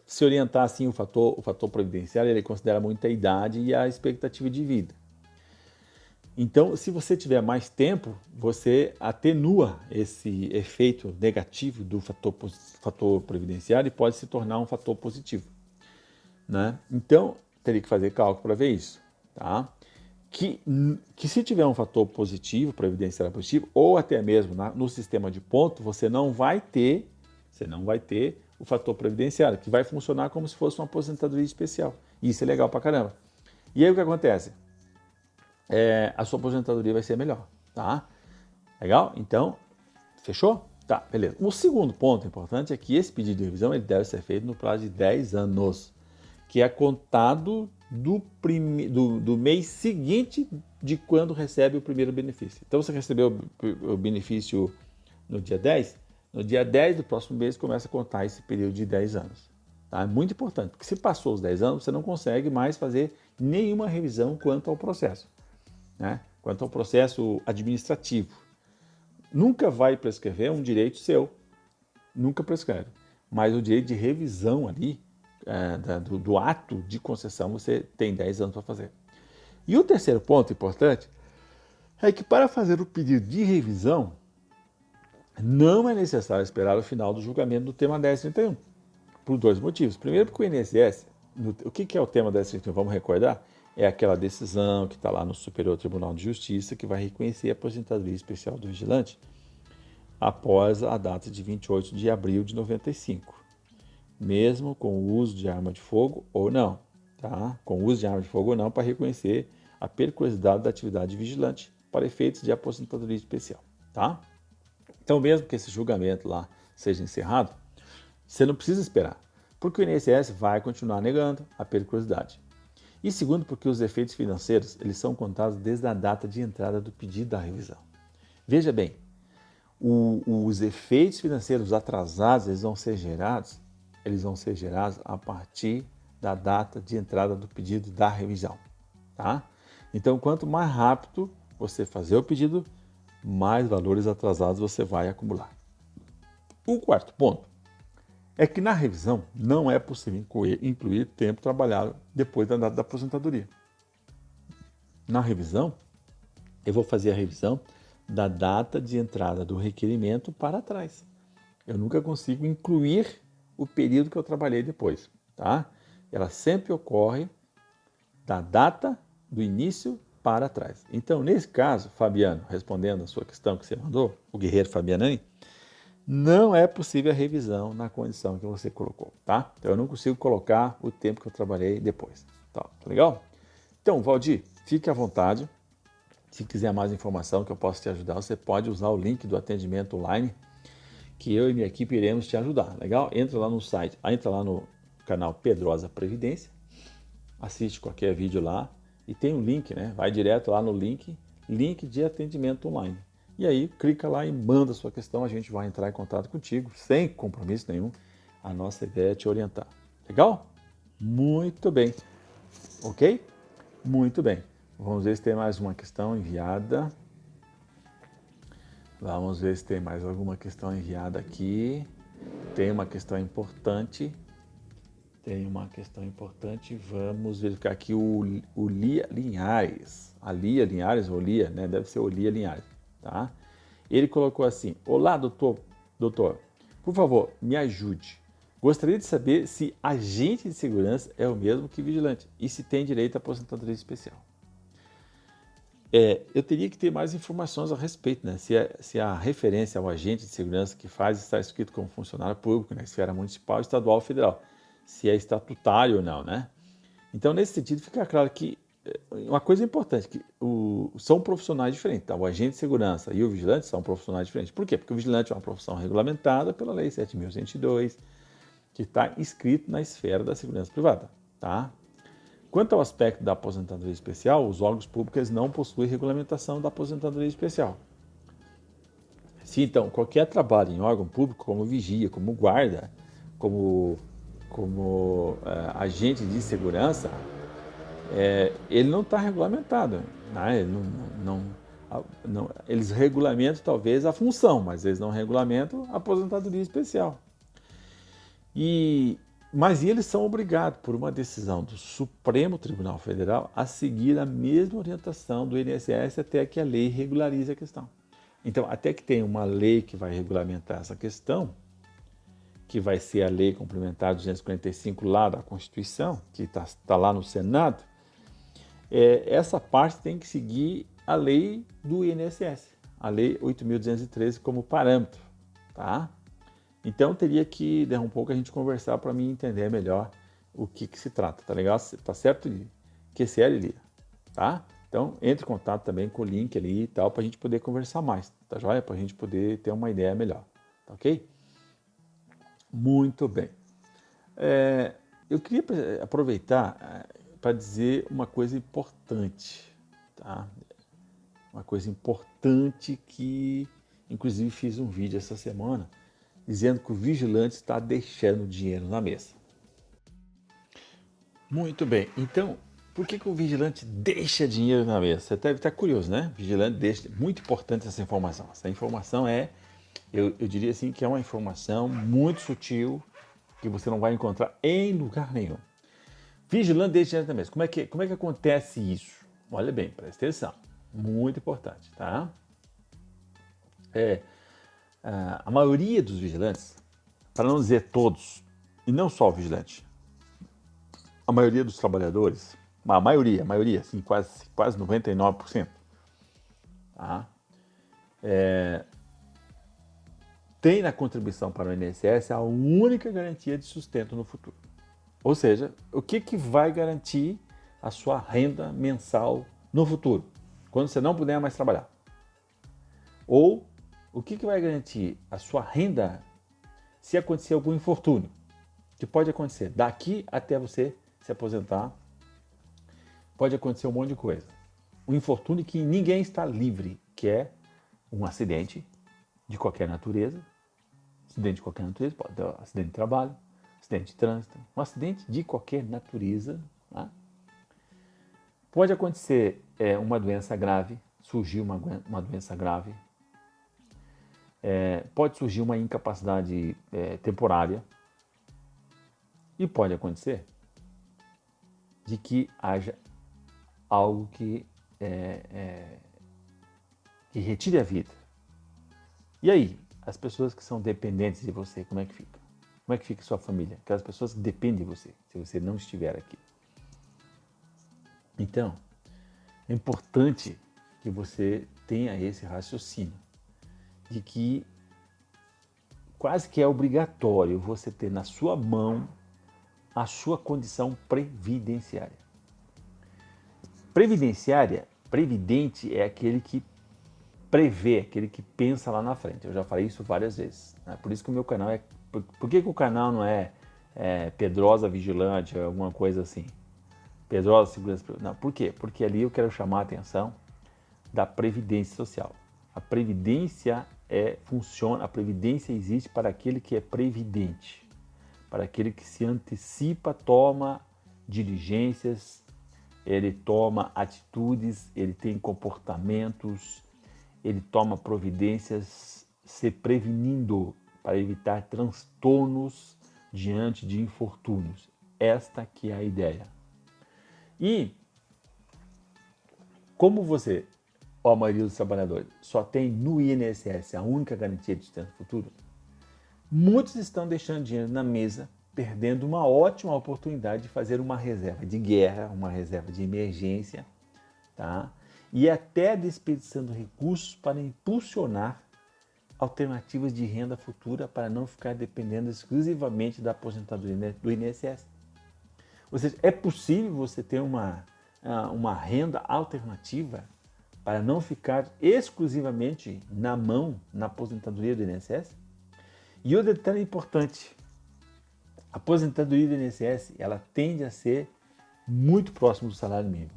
se orientar assim o fator previdenciário, ele considera muito a idade e a expectativa de vida. Então, se você tiver mais tempo, você atenua esse efeito negativo do fator previdenciário e pode se tornar um fator positivo, né? Então, teria que fazer cálculo para ver isso, tá? Que se tiver um fator positivo, previdenciário positivo, ou até mesmo no sistema de ponto, você não vai ter o fator previdenciário, que vai funcionar como se fosse uma aposentadoria especial. E isso é legal pra caramba. E aí o que acontece? A sua aposentadoria vai ser melhor, tá? Legal? Então, fechou? Tá, beleza. O segundo ponto importante é que esse pedido de revisão ele deve ser feito no prazo de 10 anos, que é contado do mês seguinte de quando recebe o primeiro benefício. Então, você recebeu o benefício no dia 10, no dia 10 do próximo mês começa a contar esse período de 10 anos. Tá? É muito importante, porque se passou os 10 anos, você não consegue mais fazer nenhuma revisão quanto ao processo, né? Quanto ao processo administrativo. Nunca vai prescrever um direito seu, nunca prescreve, mas o direito de revisão ali, do ato de concessão, você tem 10 anos para fazer. E o terceiro ponto importante é que para fazer o pedido de revisão, Não é necessário esperar o final do julgamento do tema 1031, por dois motivos. Primeiro, porque o INSS, o que é o tema 1031? Vamos recordar? É aquela decisão que está lá no Superior Tribunal de Justiça que vai reconhecer a aposentadoria especial do vigilante após a data de 28 de abril de 95, mesmo com o uso de arma de fogo ou não, tá? Com o uso de arma de fogo ou não, para reconhecer a periculosidade da atividade vigilante para efeitos de aposentadoria especial, tá? Então, mesmo que esse julgamento lá seja encerrado, você não precisa esperar, porque o INSS vai continuar negando a periculosidade. E segundo, porque os efeitos financeiros eles são contados desde a data de entrada do pedido da revisão. Veja bem, os efeitos financeiros atrasados eles vão ser gerados a partir da data de entrada do pedido da revisão, tá? Então, quanto mais rápido você fazer o pedido, mais valores atrasados você vai acumular. O quarto ponto é que na revisão não é possível incluir tempo trabalhado depois da data da aposentadoria. Na revisão, eu vou fazer a revisão da data de entrada do requerimento para trás. Eu nunca consigo incluir o período que eu trabalhei depois, tá? Ela sempre ocorre da data do início para trás. Então, nesse caso, Fabiano, respondendo a sua questão que você mandou, o guerreiro Fabianani, não é possível a revisão na condição que você colocou, tá? Então, eu não consigo colocar o tempo que eu trabalhei depois. Tá legal? Então, Valdir, fique à vontade. Se quiser mais informação que eu possa te ajudar, você pode usar o link do atendimento online, que eu e minha equipe iremos te ajudar, legal? Entra lá no site, entra lá no canal Pedrosa Previdência, assiste qualquer vídeo lá e tem um link, né? Vai direto lá no link de atendimento online. E aí, clica lá e manda a sua questão, a gente vai entrar em contato contigo, sem compromisso nenhum. A nossa ideia é te orientar. Legal? Muito bem. Ok? Muito bem. Vamos ver se tem mais uma questão enviada. Vamos ver se tem mais alguma questão enviada aqui. Tem uma questão importante. Vamos verificar aqui o Lia Linhares. A Lia Linhares, ou Lia, né? Deve ser o Lia Linhares, tá? Ele colocou assim: olá, doutor, por favor, me ajude. Gostaria de saber se agente de segurança é o mesmo que vigilante e se tem direito à aposentadoria especial. Eu teria que ter mais informações a respeito, né? Se a referência ao agente de segurança que faz está escrito como funcionário público, né? Esfera municipal, estadual ou federal. Se é estatutário ou não, né? Então, nesse sentido, fica claro que uma coisa importante, que são profissionais diferentes, tá? O agente de segurança e o vigilante são profissionais diferentes. Por quê? Porque o vigilante é uma profissão regulamentada pela Lei 7.102, que está inscrito na esfera da segurança privada, tá? Quanto ao aspecto da aposentadoria especial, os órgãos públicos não possuem regulamentação da aposentadoria especial. Se então qualquer trabalho em órgão público, como vigia, como guarda, como agente de segurança, ele não está regulamentado, né? Ele eles regulamentam talvez a função, mas eles não regulamentam a aposentadoria especial. Mas eles são obrigados, por uma decisão do Supremo Tribunal Federal, a seguir a mesma orientação do INSS até que a lei regularize a questão. Então, até que tenha uma lei que vai regulamentar essa questão, que vai ser a Lei Complementar 245 lá da Constituição, que está lá no Senado, essa parte tem que seguir a lei do INSS, a Lei 8.213 como parâmetro, tá? Então, teria que dar um pouco a gente conversar para mim entender melhor o que se trata, tá legal? Tá certo, Lia? QCL, Lia, tá? Então, entre em contato também com o link ali e tal, para a gente poder conversar mais, tá joia? Para a gente poder ter uma ideia melhor, tá ok? Muito bem. Eu queria aproveitar para dizer uma coisa importante, tá? Uma coisa importante que, inclusive, fiz um vídeo essa semana, dizendo que o vigilante está deixando dinheiro na mesa. Muito bem, então, por que o vigilante deixa dinheiro na mesa? Você deve estar curioso, né? Vigilante deixa, muito importante essa informação. Essa informação eu diria assim, que é uma informação muito sutil, que você não vai encontrar em lugar nenhum. Vigilante deixa dinheiro na mesa. Como é que acontece isso? Olha bem, presta atenção. Muito importante, tá? a maioria dos vigilantes, para não dizer todos, e não só o vigilante, a maioria dos trabalhadores, a maioria, assim, quase 99%, tá? Tem na contribuição para o INSS a única garantia de sustento no futuro. Ou seja, o que vai garantir a sua renda mensal no futuro, quando você não puder mais trabalhar? Ou o que vai garantir a sua renda se acontecer algum infortúnio, que pode acontecer daqui até você se aposentar, pode acontecer um monte de coisa. Um infortúnio que ninguém está livre, que é um acidente de qualquer natureza. Acidente de qualquer natureza, pode ter um acidente de trabalho, acidente de trânsito, um acidente de qualquer natureza. Tá? Pode acontecer uma doença grave, surgir uma doença grave. Pode surgir uma incapacidade temporária. E pode acontecer de que haja algo que retire a vida. E aí, as pessoas que são dependentes de você, como é que fica? Como é que fica a sua família? Aquelas pessoas que dependem de você, se você não estiver aqui. Então, é importante que você tenha esse raciocínio de que quase que é obrigatório você ter na sua mão a sua condição previdenciária. Previdente é aquele que prevê, aquele que pensa lá na frente. Eu já falei isso várias vezes. Né? Por isso que o meu canal Por que o canal não é Pedrosa Vigilante ou alguma coisa assim? Pedrosa Segurança... Não, por quê? Porque ali eu quero chamar a atenção da Previdência Social. A Previdência funciona, a Previdência existe para aquele que é previdente, para aquele que se antecipa, toma diligências, ele toma atitudes, ele tem comportamentos, ele toma providências se prevenindo para evitar transtornos diante de infortúnios. Esta que é a ideia. E como você, ou a maioria dos trabalhadores, só tem no INSS a única garantia de sustento futuro, muitos estão deixando dinheiro na mesa, perdendo uma ótima oportunidade de fazer uma reserva de guerra, uma reserva de emergência, tá? E até desperdiçando recursos para impulsionar alternativas de renda futura para não ficar dependendo exclusivamente da aposentadoria do INSS. Ou seja, é possível você ter uma renda alternativa para não ficar exclusivamente na mão na aposentadoria do INSS? E outro detalhe importante, a aposentadoria do INSS ela tende a ser muito próximo do salário mínimo,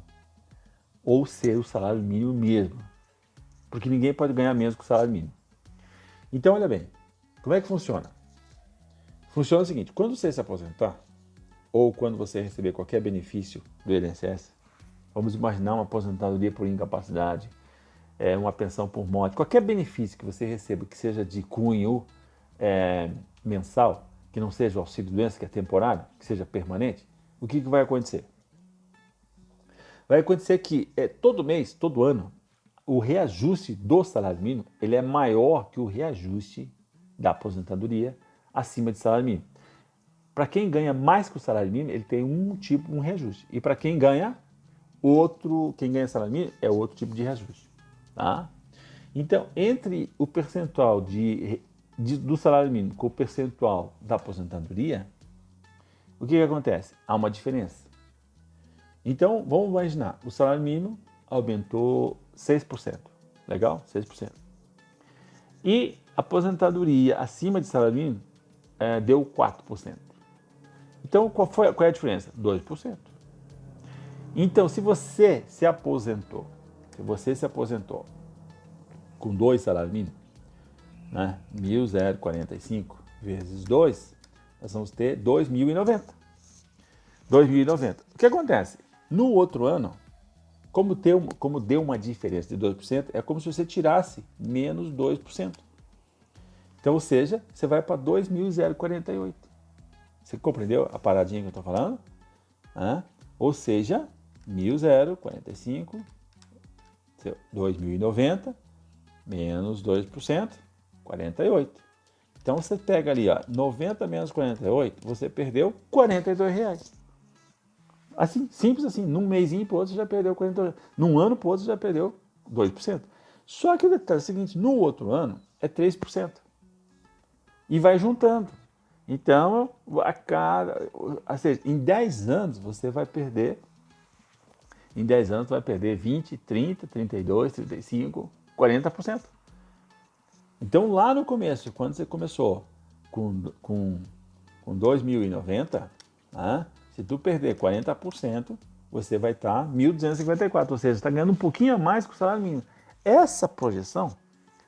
ou ser o salário mínimo mesmo, porque ninguém pode ganhar menos que o salário mínimo. Então, olha bem, como é que funciona? Funciona o seguinte, quando você se aposentar, ou quando você receber qualquer benefício do INSS, vamos imaginar uma aposentadoria por incapacidade, uma pensão por morte, qualquer benefício que você receba que seja de cunho mensal, que não seja o auxílio-doença, que é temporário, que seja permanente, o que vai acontecer? Vai acontecer que todo mês, todo ano, o reajuste do salário mínimo ele é maior que o reajuste da aposentadoria acima de salário mínimo. Para quem ganha mais que o salário mínimo, ele tem um reajuste. E para quem ganha salário mínimo é outro tipo de reajuste. Tá? Então, entre o percentual do salário mínimo com o percentual da aposentadoria, o que acontece? Há uma diferença. Então, vamos imaginar, o salário mínimo aumentou 6%. Legal? 6%. E a aposentadoria acima de salário mínimo deu 4%. Então, qual é a diferença? 2%. Então, se você se aposentou com 2 salários mínimos, né, 1.045 vezes 2, nós vamos ter 2.090. 2.090. O que acontece? No outro ano, como deu uma diferença de 2%, é como se você tirasse menos 2%. Então, ou seja, você vai para 2.048. Você compreendeu a paradinha que eu estou falando? Ou seja, 1.045, 2.090, menos 2%, 48. Então você pega ali, ó, 90 menos 48, você perdeu R$ 42. Assim, simples assim, num mêsinho pro outro você já perdeu 42. Num ano pro outro você já perdeu 2%. Só que o detalhe é o seguinte, no outro ano é 3%. E vai juntando. Então, ou seja, em 10 anos você vai perder, 20, 30, 32, 35, 40%. Então, lá no começo, quando você começou com 2.090, né, se tu perder 40%, você vai estar 1.254, ou seja, você está ganhando um pouquinho a mais que o salário mínimo. Essa projeção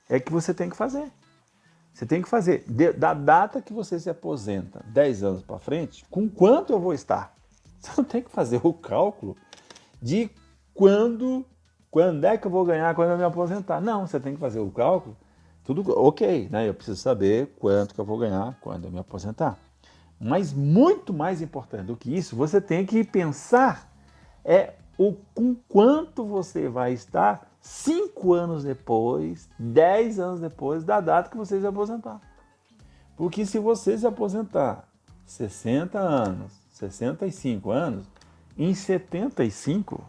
é que você tem que fazer. Você tem que fazer da data que você se aposenta, 10 anos para frente, com quanto eu vou estar. Você não tem que fazer o cálculo de quando é que eu vou ganhar quando eu me aposentar. Não, você tem que fazer o cálculo, tudo ok, né? Eu preciso saber quanto que eu vou ganhar quando eu me aposentar. Mas muito mais importante do que isso, você tem que pensar com quanto você vai estar 5 anos depois, 10 anos depois da data que você se aposentar. Porque se você se aposentar 60 anos, 65 anos, em 75,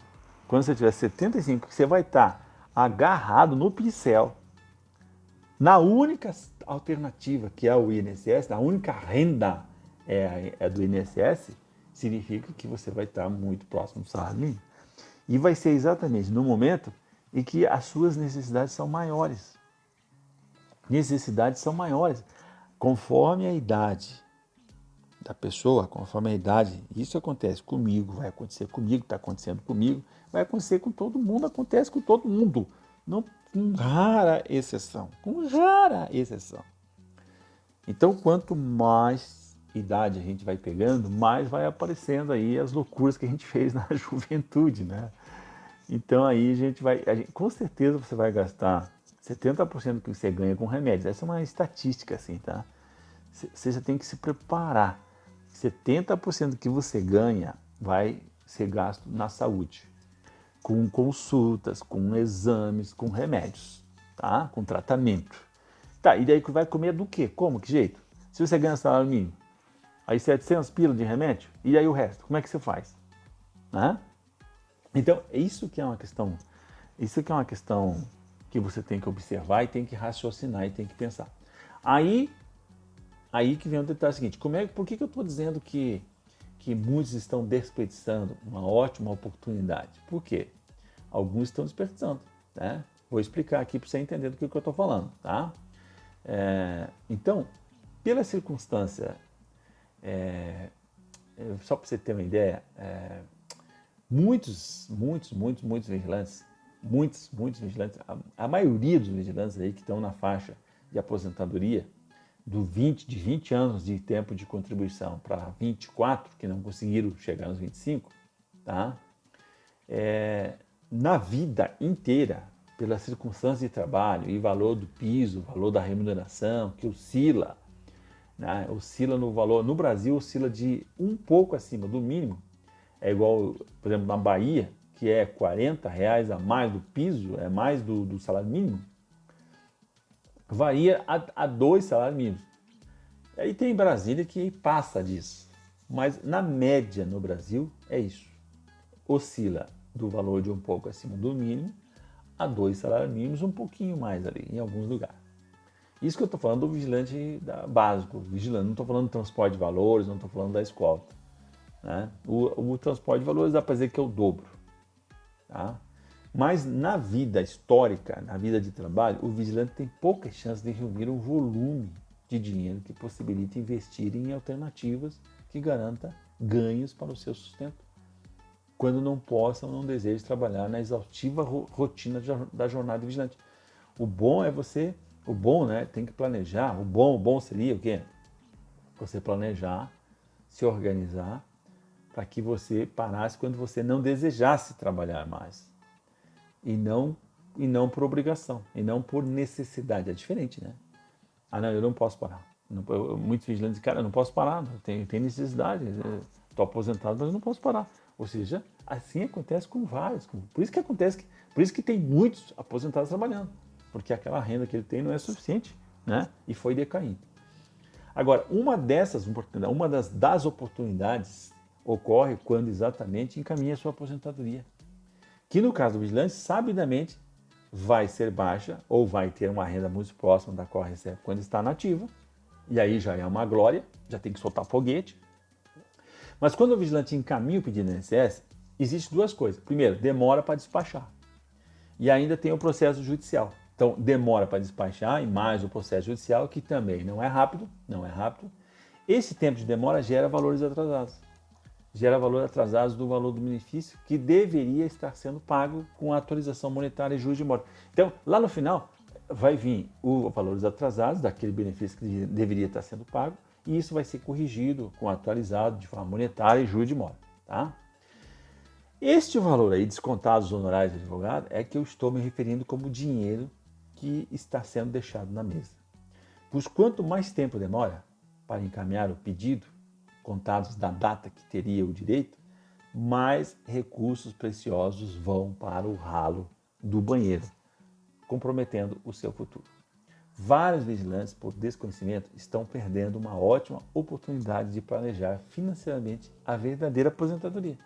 quando você tiver 75, você vai estar agarrado no pincel, na única alternativa que é o INSS, na única renda é do INSS, significa que você vai estar muito próximo do salário mínimo. E vai ser exatamente no momento em que as suas necessidades são maiores. Necessidades são maiores. Conforme a idade da pessoa, conforme a idade, isso acontece comigo, vai acontecer comigo, está acontecendo comigo, vai acontecer com todo mundo, acontece com todo mundo. Não, com rara exceção. Com rara exceção. Então, quanto mais idade a gente vai pegando, mais vai aparecendo aí as loucuras que a gente fez na juventude, né? Então aí com certeza você vai gastar 70% do que você ganha com remédios. Essa é uma estatística assim, tá? Você já tem que se preparar. 70% do que você ganha vai ser gasto na saúde, com consultas, com exames, com remédios, tá? Com tratamento. Tá, e daí vai comer do quê? Como? Que jeito? Se você ganha salário mínimo, aí 700 pila de remédio, e aí o resto, como é que você faz? Né? Então, isso que é uma questão que você tem que observar e tem que raciocinar e tem que pensar. Aí que vem o detalhe seguinte, por que eu estou dizendo que muitos estão desperdiçando uma ótima oportunidade? Por quê? Alguns estão desperdiçando, né? Vou explicar aqui para você entender do que eu estou falando, tá? Então, pela circunstância, só para você ter uma ideia, muitos vigilantes, a maioria dos vigilantes aí que estão na faixa de aposentadoria, de 20 anos de tempo de contribuição para 24, que não conseguiram chegar nos 25, tá? Na vida inteira, pela circunstância de trabalho e valor do piso, valor da remuneração, que oscila, né? Oscila no valor, no Brasil oscila de um pouco acima do mínimo, é igual, por exemplo, na Bahia, que é R$ 40 a mais do piso, é mais do salário mínimo, varia a 2 salários mínimos. Aí tem Brasília que passa disso, mas na média no Brasil é isso. Oscila do valor de um pouco acima do mínimo a 2 salários mínimos, um pouquinho mais ali, em alguns lugares. Isso que eu estou falando do vigilante básico, vigilante, não estou falando do transporte de valores, não estou falando da escolta. Né? O transporte de valores dá para dizer que é o dobro. Tá? Mas na vida histórica, na vida de trabalho, o vigilante tem poucas chances de reunir um volume de dinheiro que possibilite investir em alternativas que garanta ganhos para o seu sustento, quando não possam ou não desejem trabalhar na exaustiva rotina da jornada de vigilante. O bom, né, tem que planejar, o bom seria o quê? Você planejar, se organizar, para que você parasse quando você não desejasse trabalhar mais. E não por obrigação, e não por necessidade. É diferente, né? Não, eu não posso parar. Muitos vigilantes dizem, cara, eu não posso parar, tem necessidade, estou aposentado, mas eu não posso parar. Ou seja, assim acontece com vários. Por isso que tem muitos aposentados trabalhando, porque aquela renda que ele tem não é suficiente né? E foi decaindo. Agora, uma das oportunidades ocorre quando exatamente encaminha a sua aposentadoria. Que no caso do vigilante, sabidamente, vai ser baixa ou vai ter uma renda muito próxima da qual recebe quando está nativa. E aí já é uma glória, já tem que soltar foguete. Mas quando o vigilante encaminha o pedido do INSS, existem duas coisas. Primeiro, demora para despachar. E ainda tem o processo judicial. Então, demora para despachar e mais o processo judicial, que também não é rápido. Esse tempo de demora gera valores atrasados. Gera valores atrasados do valor do benefício que deveria estar sendo pago com a atualização monetária e juros de morte. Então, lá no final, vai vir os valores atrasados daquele benefício que deveria estar sendo pago e isso vai ser corrigido com atualizado de forma monetária e juros de morte. Tá? Este valor aí, descontado os honorários do advogado, é que eu estou me referindo como dinheiro que está sendo deixado na mesa. Pois quanto mais tempo demora para encaminhar o pedido, contados da data que teria o direito, mais recursos preciosos vão para o ralo do banheiro, comprometendo o seu futuro. Vários vigilantes, por desconhecimento, estão perdendo uma ótima oportunidade de planejar financeiramente a verdadeira aposentadoria.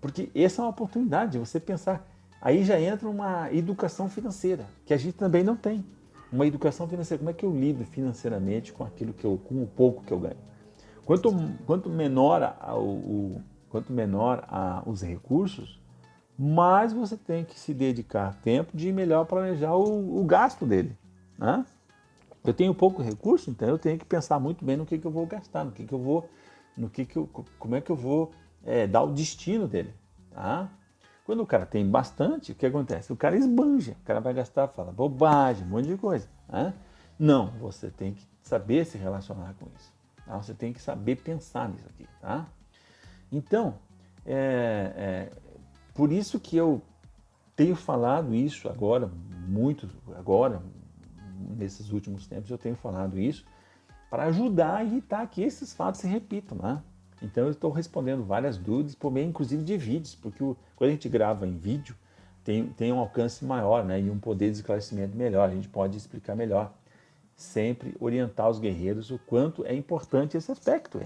Porque essa é uma oportunidade de você pensar. Aí já entra uma educação financeira, que a gente também não tem. Uma educação financeira. Como é que eu lido financeiramente com aquilo com o pouco que eu ganho? Quanto menor os recursos, mais você tem que se dedicar tempo de melhor planejar o gasto dele. Né? Eu tenho pouco recurso, então eu tenho que pensar muito bem no que eu vou gastar, como é que eu vou dar o destino dele. Tá? Quando o cara tem bastante, o que acontece? O cara esbanja, o cara vai gastar, fala bobagem, um monte de coisa. Né? Não, você tem que saber se relacionar com isso. Tá? Você tem que saber pensar nisso aqui. Tá? Então, por isso que eu tenho falado isso agora, nesses últimos tempos eu tenho falado isso, para ajudar a evitar que esses fatos se repitam. Né? Então eu estou respondendo várias dúvidas por meio inclusive de vídeos, porque quando a gente grava em vídeo tem um alcance maior, né, e um poder de esclarecimento melhor, a gente pode explicar melhor. Sempre orientar os guerreiros o quanto é importante esse aspecto,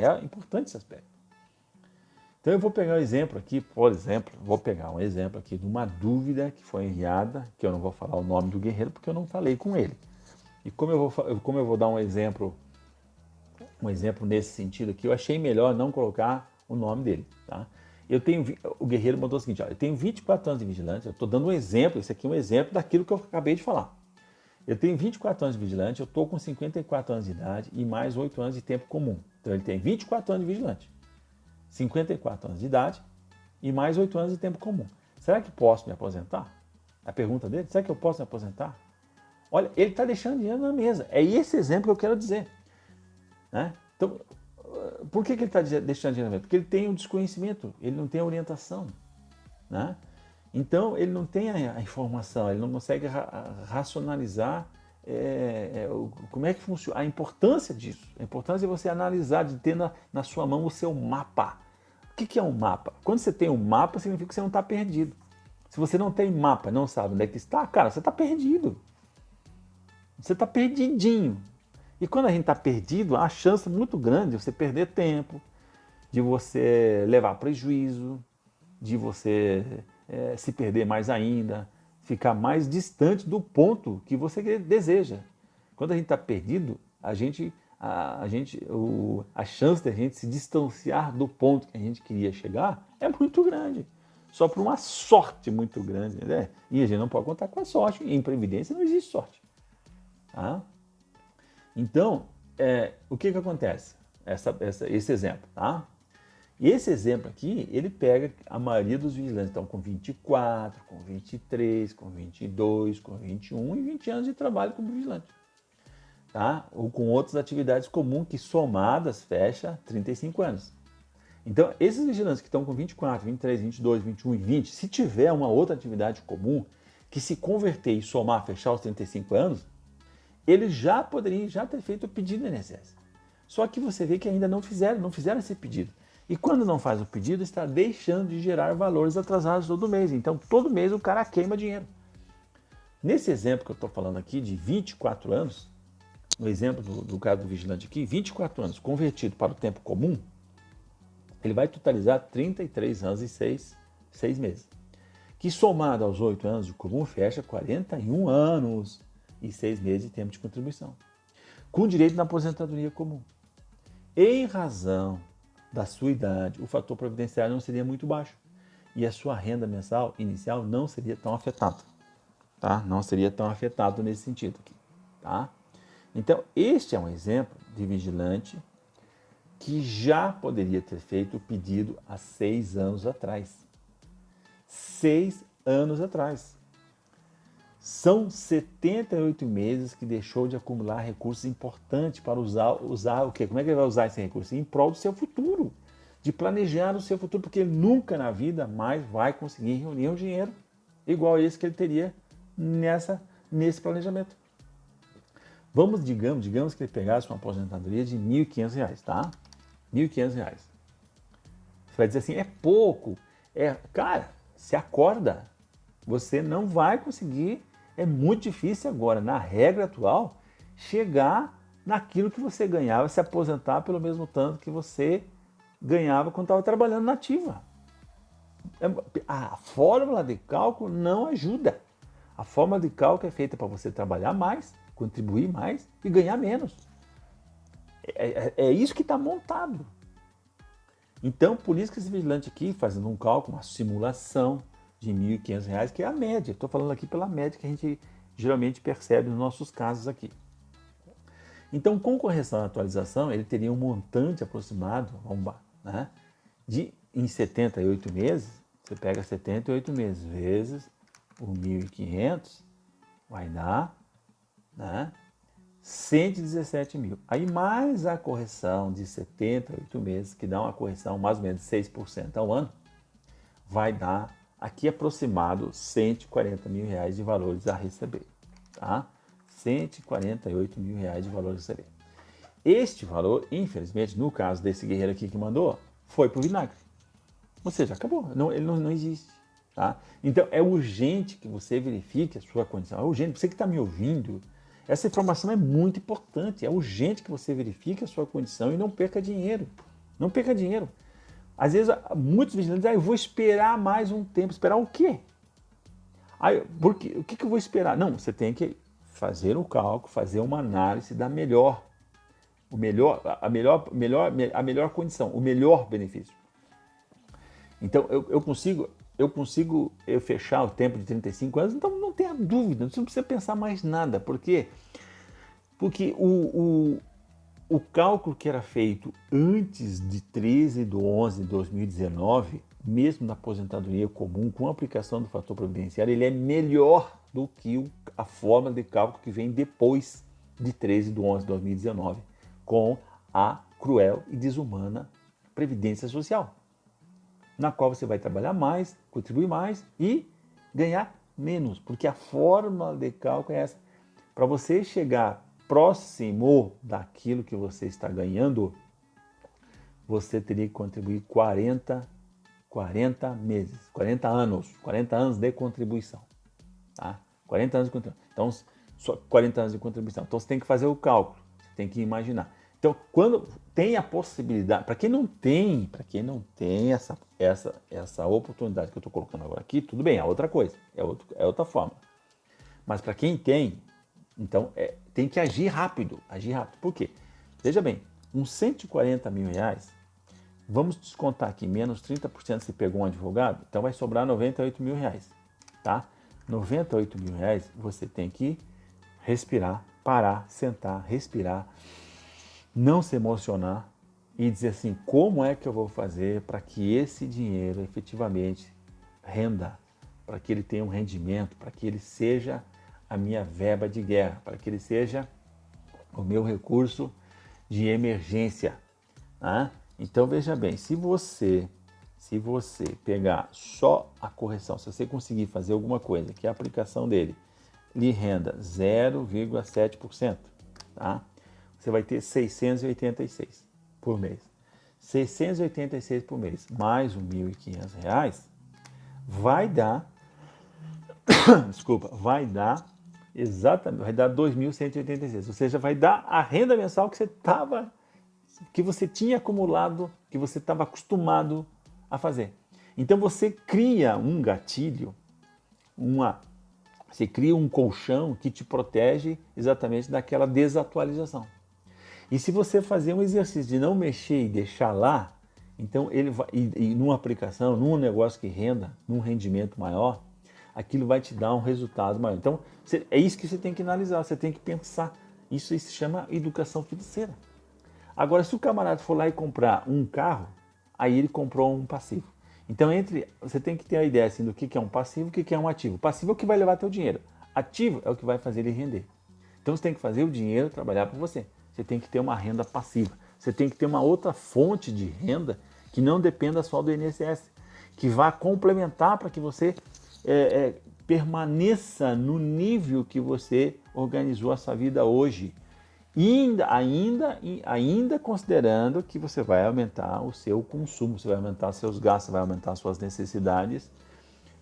Então eu vou pegar um exemplo aqui, de uma dúvida que foi enviada, que eu não vou falar o nome do guerreiro porque eu não falei com ele. E como eu vou dar um exemplo nesse sentido aqui, eu achei melhor não colocar o nome dele. Tá? O guerreiro mandou o seguinte, eu tenho 24 anos de vigilante, eu estou dando um exemplo, esse aqui é um exemplo daquilo que eu acabei de falar. Eu tenho 24 anos de vigilante, eu estou com 54 anos de idade e mais 8 anos de tempo comum. Então ele tem 24 anos de vigilante, 54 anos de idade e mais 8 anos de tempo comum. Será que posso me aposentar? A pergunta dele, será que eu posso me aposentar? Olha, ele está deixando dinheiro na mesa. É esse exemplo que eu quero dizer. Né? Então, por que ele está deixando dinheiro na mesa? Porque ele tem um desconhecimento, ele não tem a orientação. Né? Então, ele não tem a informação, ele não consegue racionalizar como é que funciona, a importância disso. A importância de você analisar, de ter na sua mão o seu mapa. O que é um mapa? Quando você tem um mapa, significa que você não está perdido. Se você não tem mapa, não sabe onde é que está, cara, você está perdido. Você está perdidinho. E quando a gente está perdido, há a chance muito grande de você perder tempo, de você levar prejuízo, de você se perder mais ainda, ficar mais distante do ponto que você deseja. Quando a gente está perdido, a chance de a gente se distanciar do ponto que a gente queria chegar é muito grande. Só por uma sorte muito grande. Né? E a gente não pode contar com a sorte. Em previdência não existe sorte. Tá? Então, o que acontece? Esse exemplo. Tá? E esse exemplo aqui, ele pega a maioria dos vigilantes. Então, com 24, com 23, com 22, com 21 e 20 anos de trabalho como vigilante. Tá? Ou com outras atividades comuns que somadas fecha 35 anos. Então, esses vigilantes que estão com 24, 23, 22, 21 e 20, se tiver uma outra atividade comum que se converter e somar, fechar os 35 anos, eles já poderiam ter feito o pedido do INSS. Só que você vê que ainda não fizeram esse pedido. E quando não faz o pedido, está deixando de gerar valores atrasados todo mês. Então, todo mês o cara queima dinheiro. Nesse exemplo que eu estou falando aqui, de 24 anos, no exemplo do caso do vigilante aqui, 24 anos convertido para o tempo comum, ele vai totalizar 33 anos e 6 meses. Que somado aos 8 anos de comum, fecha 41 anos e 6 meses de tempo de contribuição. Com direito na aposentadoria comum. Em razão da sua idade, o fator previdenciário não seria muito baixo. E a sua renda mensal inicial não seria tão afetada. Tá? Não seria tão afetado nesse sentido aqui. Tá? Então, este é um exemplo de vigilante que já poderia ter feito o pedido há 6 anos atrás. 6 anos atrás. São 78 meses que deixou de acumular recursos importantes para usar o quê? Como é que ele vai usar esse recurso? Em prol do seu futuro, de planejar o seu futuro, porque ele nunca na vida mais vai conseguir reunir um dinheiro igual a esse que ele teria nesse planejamento. Digamos que ele pegasse uma aposentadoria de R$ 1.500, tá? R$ 1.500. Você vai dizer assim, é pouco. Cara, se acorda. Você não vai conseguir, é muito difícil agora, na regra atual, chegar naquilo que você ganhava, se aposentar pelo mesmo tanto que você ganhava quando estava trabalhando na ativa. A fórmula de cálculo não ajuda. A fórmula de cálculo é feita para você trabalhar mais, contribuir mais e ganhar menos. É isso que está montado. Então, por isso que esse vigilante aqui, fazendo um cálculo, uma simulação de R$ 1.500, que é a média. Estou falando aqui pela média que a gente geralmente percebe nos nossos casos aqui. Então, com correção à atualização, ele teria um montante aproximado, né, em 78 meses, você pega 78 meses vezes o 1.500, vai dar, né, 117 mil. Aí mais a correção de 78 meses, que dá uma correção mais ou menos de 6% ao ano, vai dar aqui aproximado 140 mil reais de valores a receber. Tá? 148 mil reais de valores a receber. Este valor, infelizmente, no caso desse guerreiro aqui que mandou, foi para o vinagre. Ou seja, acabou. Ele não existe. Tá? Então é urgente que você verifique a sua condição. É urgente. Você que está me ouvindo, essa informação é muito importante. É urgente que você verifique a sua condição e não perca dinheiro. Não perca dinheiro. Às vezes, muitos vigilantes dizem, eu vou esperar mais um tempo. Esperar o quê? O que eu vou esperar? Não, você tem que fazer um cálculo, fazer uma análise da a melhor condição, o melhor benefício. Então, eu consigo fechar o tempo de 35 anos, então não tenha dúvida, você não precisa pensar mais nada. Por quê? Porque o cálculo que era feito antes de 13/11/2019, mesmo na aposentadoria comum, com a aplicação do fator previdenciário, ele é melhor do que a forma de cálculo que vem depois de 13/11/2019, com a cruel e desumana Previdência Social, na qual você vai trabalhar mais, contribuir mais e ganhar menos, porque a forma de cálculo é essa. Para você chegar próximo daquilo que você está ganhando, você teria que contribuir 40 meses, 40 anos de contribuição. Tá? 40 anos de contribuição. Então, só 40 anos de contribuição. Então, você tem que fazer o cálculo, você tem que imaginar. Então, quando tem a possibilidade, para quem não tem essa oportunidade que eu estou colocando agora aqui, tudo bem, é outra coisa, é outra forma. Mas para quem tem, então tem que agir rápido. Por quê? Veja bem, uns 140 mil reais, vamos descontar aqui menos 30% se pegou um advogado, então vai sobrar 98 mil reais. Tá? 98 mil reais, você tem que respirar, parar, sentar, respirar, não se emocionar e dizer assim, como é que eu vou fazer para que esse dinheiro efetivamente renda, para que ele tenha um rendimento, para que ele seja a minha verba de guerra, para que ele seja o meu recurso de emergência. Tá? Então veja bem, se você pegar só a correção, se você conseguir fazer alguma coisa que a aplicação dele lhe renda 0,7%, tá? Você vai ter 686 por mês. 686 por mês, mais R$ 1.500, vai dar Exatamente, vai dar 2.186. Ou seja, vai dar a renda mensal que você tinha acumulado, que você estava acostumado a fazer. Então você cria um gatilho, você cria um colchão que te protege exatamente daquela desatualização. E se você fazer um exercício de não mexer e deixar lá, então ele vai, e numa aplicação, num negócio que renda, num rendimento maior, aquilo vai te dar um resultado maior. Então é isso que você tem que analisar, você tem que pensar. Isso aí se chama educação financeira. Agora, se o camarada for lá e comprar um carro, aí ele comprou um passivo. Então, você tem que ter a ideia assim, do que é um passivo e o que é um ativo. Passivo é o que vai levar teu dinheiro. Ativo é o que vai fazer ele render. Então, você tem que fazer o dinheiro trabalhar para você. Você tem que ter uma renda passiva. Você tem que ter uma outra fonte de renda que não dependa só do INSS, que vá complementar para que você permaneça no nível que você organizou a sua vida hoje. Ainda considerando que você vai aumentar o seu consumo, você vai aumentar seus gastos, você vai aumentar suas necessidades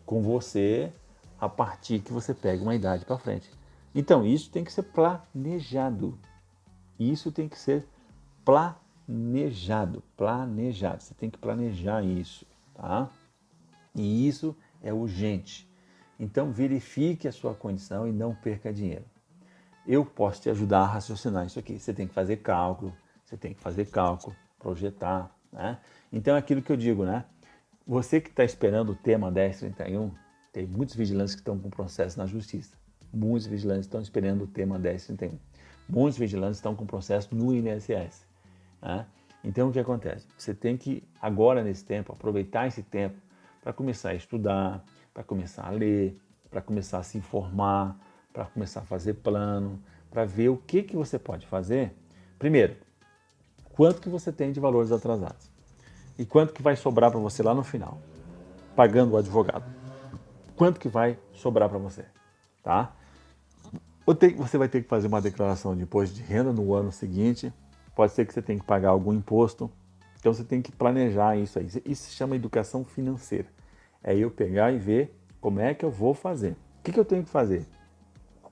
com você a partir que você pega uma idade para frente. Então, isso tem que ser planejado. Isso tem que ser planejado. Você tem que planejar isso, tá? E isso é urgente. Então, verifique a sua condição e não perca dinheiro. Eu posso te ajudar a raciocinar isso aqui. Você tem que fazer cálculo, projetar, né? Então é aquilo que eu digo, né? Você que está esperando o tema 1031, tem muitos vigilantes que estão com processo na justiça. Muitos vigilantes estão esperando o tema 1031. Muitos vigilantes estão com processo no INSS. Né? Então o que acontece? Você tem que, agora nesse tempo, aproveitar esse tempo para começar a estudar, para começar a ler, para começar a se informar, para começar a fazer plano, para ver o que você pode fazer. Primeiro, quanto que você tem de valores atrasados e quanto que vai sobrar para você lá no final, pagando o advogado. Quanto que vai sobrar para você, tá? Você vai ter que fazer uma declaração de imposto de renda no ano seguinte, pode ser que você tenha que pagar algum imposto, então você tem que planejar isso aí. Isso se chama educação financeira. É eu pegar e ver como é que eu vou fazer. O que eu tenho que fazer?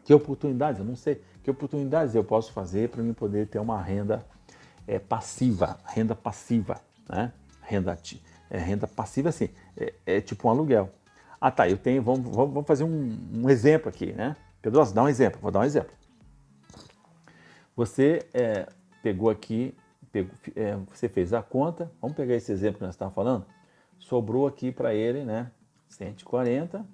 Que oportunidades? Eu não sei. Que oportunidades eu posso fazer para mim poder ter uma renda passiva, né? Renda passiva, assim, é tipo um aluguel. Ah, tá, vamos fazer um exemplo aqui, né? Pedroso, vou dar um exemplo. Você pegou aqui, você fez a conta, vamos pegar esse exemplo que nós estávamos falando, sobrou aqui para ele, né? 140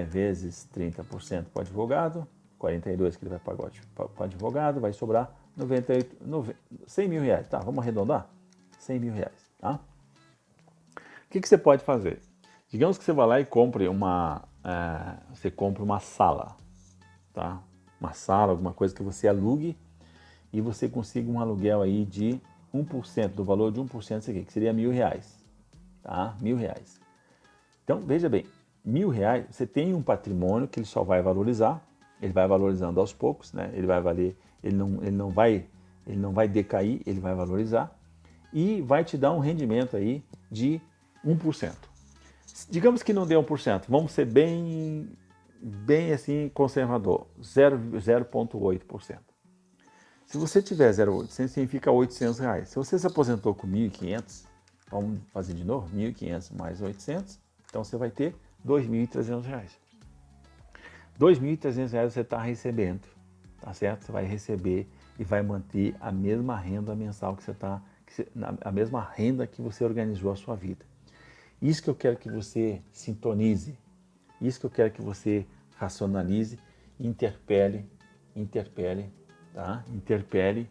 vezes 30% para o advogado, 42 que ele vai pagar para o advogado, vai sobrar 100 mil reais. Tá, vamos arredondar? 100 mil reais, tá? O que você pode fazer? Digamos que você vai lá e compre uma sala, tá? Uma sala, alguma coisa que você alugue e você consiga um aluguel aí de 1%, do valor de 1% isso aqui, que seria R$1.000, tá? R$1.000. Então, veja bem, R$1.000, você tem um patrimônio que ele só vai valorizar, ele vai valorizando aos poucos, né? Ele vai valer, ele não vai decair, ele vai valorizar e vai te dar um rendimento aí de 1%. Digamos que não dê 1%, vamos ser bem assim conservador, 0,8%. Se você tiver 0,8%, significa R$800. Se você se aposentou com 1.500, vamos fazer de novo, 1.500 mais 800, então você vai ter R$2.300. R$2.300 você está recebendo, tá certo? Você vai receber e vai manter a mesma renda mensal a mesma renda que você organizou a sua vida. Isso que eu quero que você sintonize, isso que eu quero que você racionalize, interpele, tá? Interpele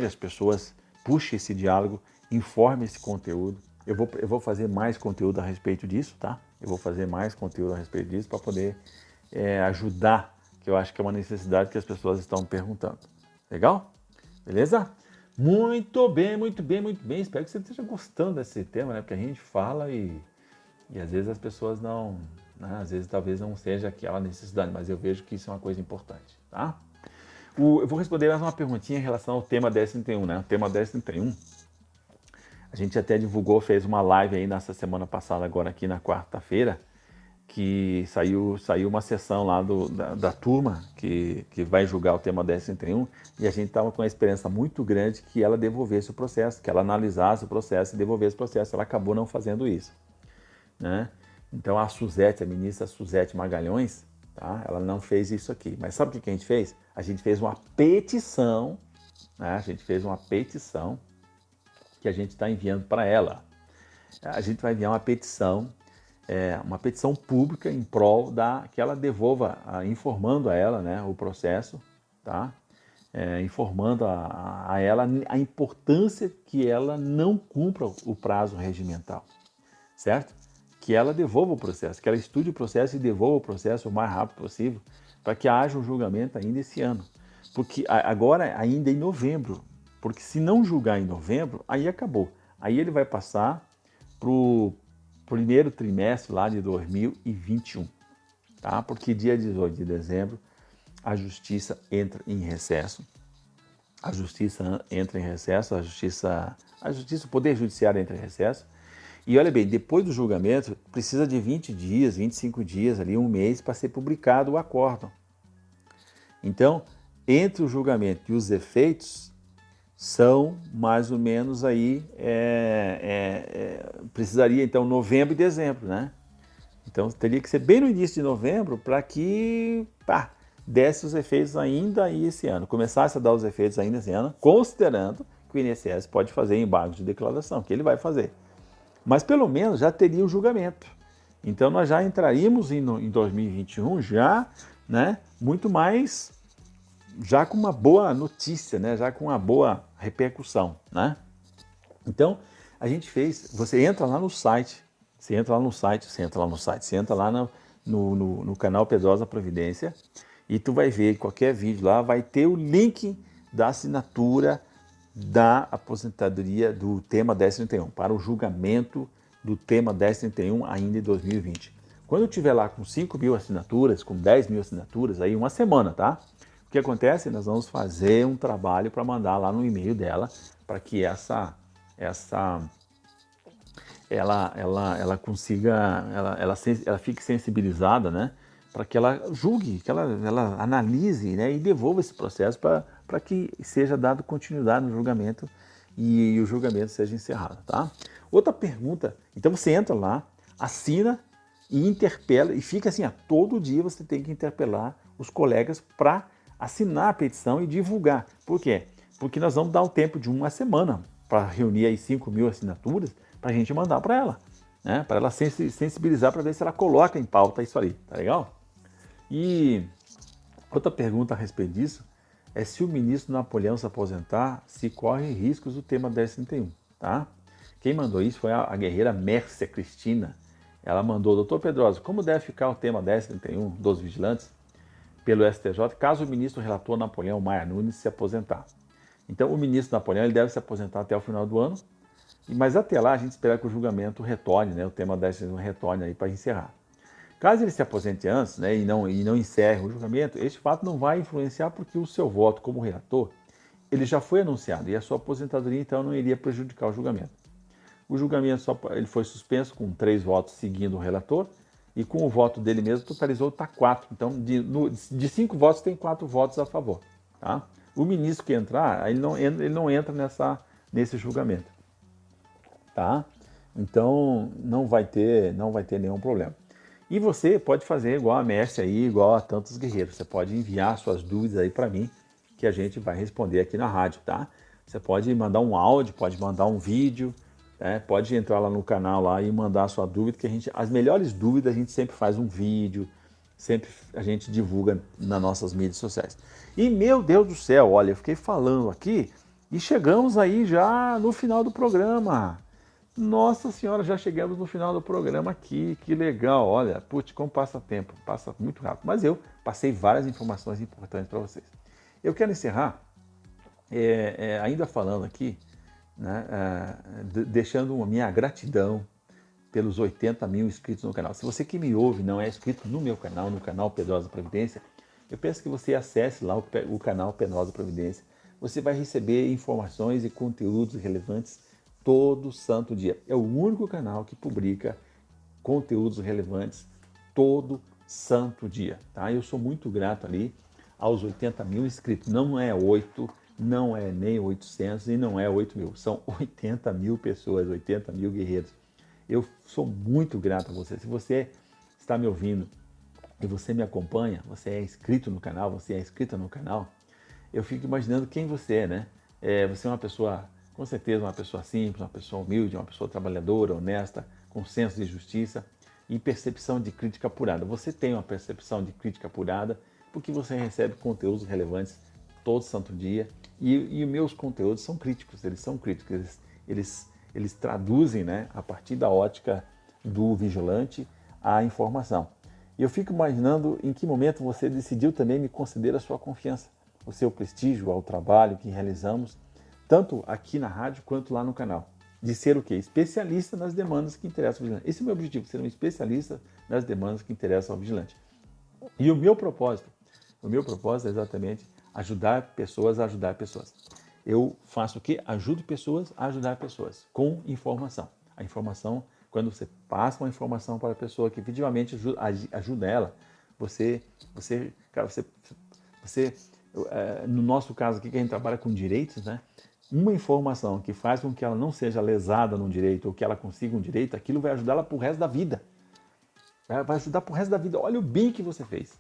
as pessoas, puxe esse diálogo, informe esse conteúdo. Eu vou fazer mais conteúdo a respeito disso, tá? Eu vou fazer mais conteúdo a respeito disso para poder ajudar, que eu acho que é uma necessidade que as pessoas estão perguntando. Legal? Beleza? Muito bem. Espero que você esteja gostando desse tema, né? Porque a gente fala e às vezes as pessoas não, né? Às vezes talvez não seja aquela necessidade, mas eu vejo que isso é uma coisa importante, tá? Eu vou responder mais uma perguntinha em relação ao tema 1031, né? O tema 1031, a gente até divulgou, fez uma live aí nessa semana passada, agora aqui na quarta-feira, que saiu uma sessão lá da turma que vai julgar o tema 1031 e a gente estava com uma esperança muito grande que ela devolvesse o processo, que ela analisasse o processo e devolvesse o processo. Ela acabou não fazendo isso, né? Então a Suzete, a ministra Suzete Magalhães, tá? Ela não fez isso aqui. Mas sabe o que a gente fez? A gente fez uma petição, né? A gente fez uma petição que a gente está enviando para ela. A gente vai enviar uma petição pública em prol que ela devolva, informando a ela, né, o processo, tá? Informando a ela a importância que ela não cumpra o prazo regimental, certo? Que ela devolva o processo, que ela estude o processo e devolva o processo o mais rápido possível, para que haja um julgamento ainda esse ano. Porque agora, ainda em novembro, porque se não julgar em novembro, aí acabou. Aí ele vai passar para o primeiro trimestre lá de 2021, tá? Porque dia 18 de dezembro a Justiça entra em recesso. A Justiça entra em recesso, o Poder Judiciário entra em recesso. E olha bem, depois do julgamento, precisa de 20 dias, 25 dias, ali, um mês, para ser publicado o acórdão. Então, entre o julgamento e os efeitos, são mais ou menos aí, precisaria então novembro e dezembro, né? Então teria que ser bem no início de novembro para que desse os efeitos ainda aí esse ano, começasse a dar os efeitos ainda esse ano, considerando que o INSS pode fazer embargo de declaração, que ele vai fazer. Mas pelo menos já teria o julgamento. Então nós já entraríamos em 2021 já, né, muito mais, já com uma boa notícia, né, já com uma boa repercussão, né? Então a gente fez, você entra lá no site, você entra lá no canal Pedrosa Providência e tu vai ver qualquer vídeo lá, vai ter o link da assinatura da aposentadoria do tema 1031, para o julgamento do tema 1031 ainda em 2020. Quando eu estiver lá com 5.000 assinaturas, com 10.000 assinaturas, aí uma semana, tá? O que acontece? Nós vamos fazer um trabalho para mandar lá no e-mail dela, para que ela consiga, ela fique sensibilizada, né? Para que ela julgue, que ela analise, né? E devolva esse processo para que seja dado continuidade no julgamento e o julgamento seja encerrado, tá? Outra pergunta, então você entra lá, assina e interpela, e fica assim, todo dia você tem que interpelar os colegas para assinar a petição e divulgar. Por quê? Porque nós vamos dar o tempo de uma semana para reunir aí 5.000 assinaturas para a gente mandar para ela, né? Para ela sensibilizar, para ver se ela coloca em pauta isso aí, tá legal? E outra pergunta a respeito disso é se o ministro Napoleão se aposentar, se corre riscos do tema 1031, tá? Quem mandou isso foi a guerreira Mércia Cristina. Ela mandou: doutor Pedrosa, como deve ficar o tema 1031 dos vigilantes pelo STJ, caso o ministro relator Napoleão Maia Nunes se aposentar? Então, o ministro Napoleão ele deve se aposentar até o final do ano, mas até lá a gente espera que o julgamento retorne, né, o tema 1031 retorne aí para encerrar. Caso ele se aposente antes, né, e não encerre o julgamento, este fato não vai influenciar porque o seu voto como relator ele já foi anunciado e a sua aposentadoria então não iria prejudicar o julgamento. O julgamento ele foi suspenso com 3 votos seguindo o relator e com o voto dele mesmo totalizou 4. Então, de 5 votos, tem 4 votos a favor. Tá? O ministro que entrar, ele não entra nesse julgamento. Tá? Então, não vai ter nenhum problema. E você pode fazer igual a Mércia aí, igual a tantos guerreiros. Você pode enviar suas dúvidas aí para mim, que a gente vai responder aqui na rádio, tá? Você pode mandar um áudio, pode mandar um vídeo, pode entrar lá no canal lá e mandar a sua dúvida, que as melhores dúvidas a gente sempre faz um vídeo, sempre a gente divulga nas nossas mídias sociais. E meu Deus do céu, olha, eu fiquei falando aqui e chegamos aí já no final do programa. Nossa senhora, já chegamos no final do programa aqui, que legal, olha, putz, como passa tempo, passa muito rápido. Mas eu passei várias informações importantes para vocês. Eu quero encerrar ainda falando aqui, né, deixando a minha gratidão pelos 80.000 inscritos no canal. Se você que me ouve não é inscrito no meu canal, no canal Pedrosa Providência, eu peço que você acesse lá o canal Pedrosa Providência. Você vai receber informações e conteúdos relevantes todo santo dia. É o único canal que publica conteúdos relevantes todo santo dia, tá? Eu sou muito grato ali aos 80 mil inscritos. Não é 8, não é nem 800 e não é 8 mil. São 80 mil pessoas, 80 mil guerreiros. Eu sou muito grato a você. Se você está me ouvindo e você me acompanha, você é inscrito no canal, você é inscrita no canal, eu fico imaginando quem você é, né? Você é uma pessoa, com certeza, uma pessoa simples, uma pessoa humilde, uma pessoa trabalhadora, honesta, com senso de justiça e percepção de crítica apurada. Você tem uma percepção de crítica apurada porque você recebe conteúdos relevantes todo santo dia e os meus conteúdos são críticos, eles traduzem, né, a partir da ótica do vigilante a informação. E eu fico imaginando em que momento você decidiu também me conceder a sua confiança, o seu prestígio ao trabalho que realizamos, tanto aqui na rádio quanto lá no canal. De ser o quê? Especialista nas demandas que interessam ao vigilante. Esse é o meu objetivo, ser um especialista nas demandas que interessam ao vigilante. E o meu propósito é exatamente ajudar pessoas a ajudar pessoas. Eu faço o quê? Ajudo pessoas a ajudar pessoas com informação. A informação, quando você passa uma informação para a pessoa que efetivamente ajuda ela, no nosso caso aqui, que a gente trabalha com direitos, né? Uma informação que faz com que ela não seja lesada num direito ou que ela consiga um direito, aquilo vai ajudar ela para o resto da vida. Vai ajudar para o resto da vida. Olha o bem que você fez,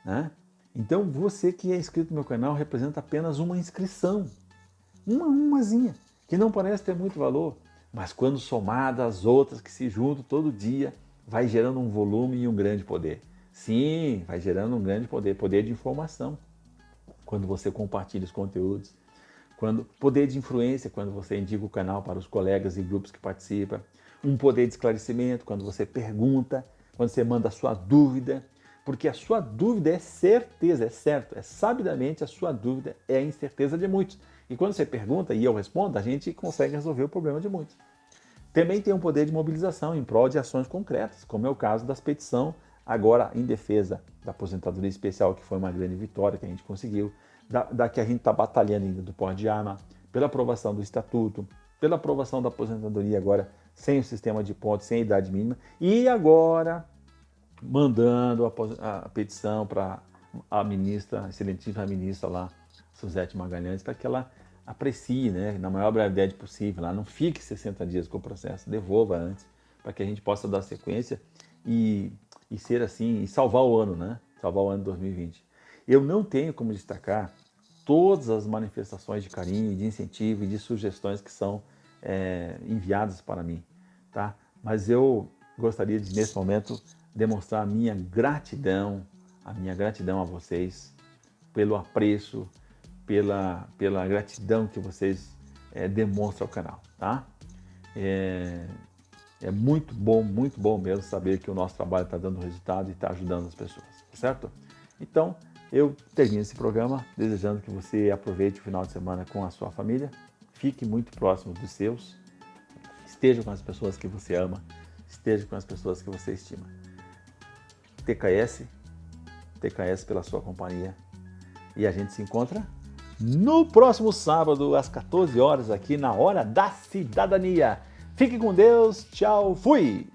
né? Então, você que é inscrito no meu canal representa apenas uma inscrição, umazinha, que não parece ter muito valor, mas quando somada às outras que se juntam todo dia, vai gerando um volume e um grande poder. Sim, vai gerando um grande poder de informação, quando você compartilha os conteúdos, poder de influência, quando você indica o canal para os colegas e grupos que participam, um poder de esclarecimento, quando você pergunta, quando você manda a sua dúvida, porque a sua dúvida é certeza, é certo, sabidamente a sua dúvida é a incerteza de muitos. E quando você pergunta e eu respondo, a gente consegue resolver o problema de muitos. Também tem um poder de mobilização em prol de ações concretas, como é o caso das petições, agora em defesa da aposentadoria especial, que foi uma grande vitória que a gente conseguiu, da que a gente está batalhando ainda do porte de arma, pela aprovação do estatuto, pela aprovação da aposentadoria agora sem o sistema de pontos, sem a idade mínima, e agora mandando a petição para a ministra, a excelentíssima ministra lá, Suzete Magalhães, para que ela aprecie, né, na maior brevidade possível, lá, não fique 60 dias com o processo, devolva antes, para que a gente possa dar sequência e ser assim, e salvar o ano, né? Salvar o ano de 2020. Eu não tenho como destacar todas as manifestações de carinho, de incentivo e de sugestões que são enviadas para mim, tá? Mas eu gostaria de, nesse momento, demonstrar a minha gratidão a vocês, pelo apreço, pela gratidão que vocês demonstram ao canal, tá? É muito bom mesmo saber que o nosso trabalho está dando resultado e está ajudando as pessoas, certo? Então, eu termino esse programa desejando que você aproveite o final de semana com a sua família, fique muito próximo dos seus, esteja com as pessoas que você ama, esteja com as pessoas que você estima. TKS pela sua companhia. E a gente se encontra no próximo sábado, às 14 horas, aqui na Hora da Cidadania. Fique com Deus, tchau, fui!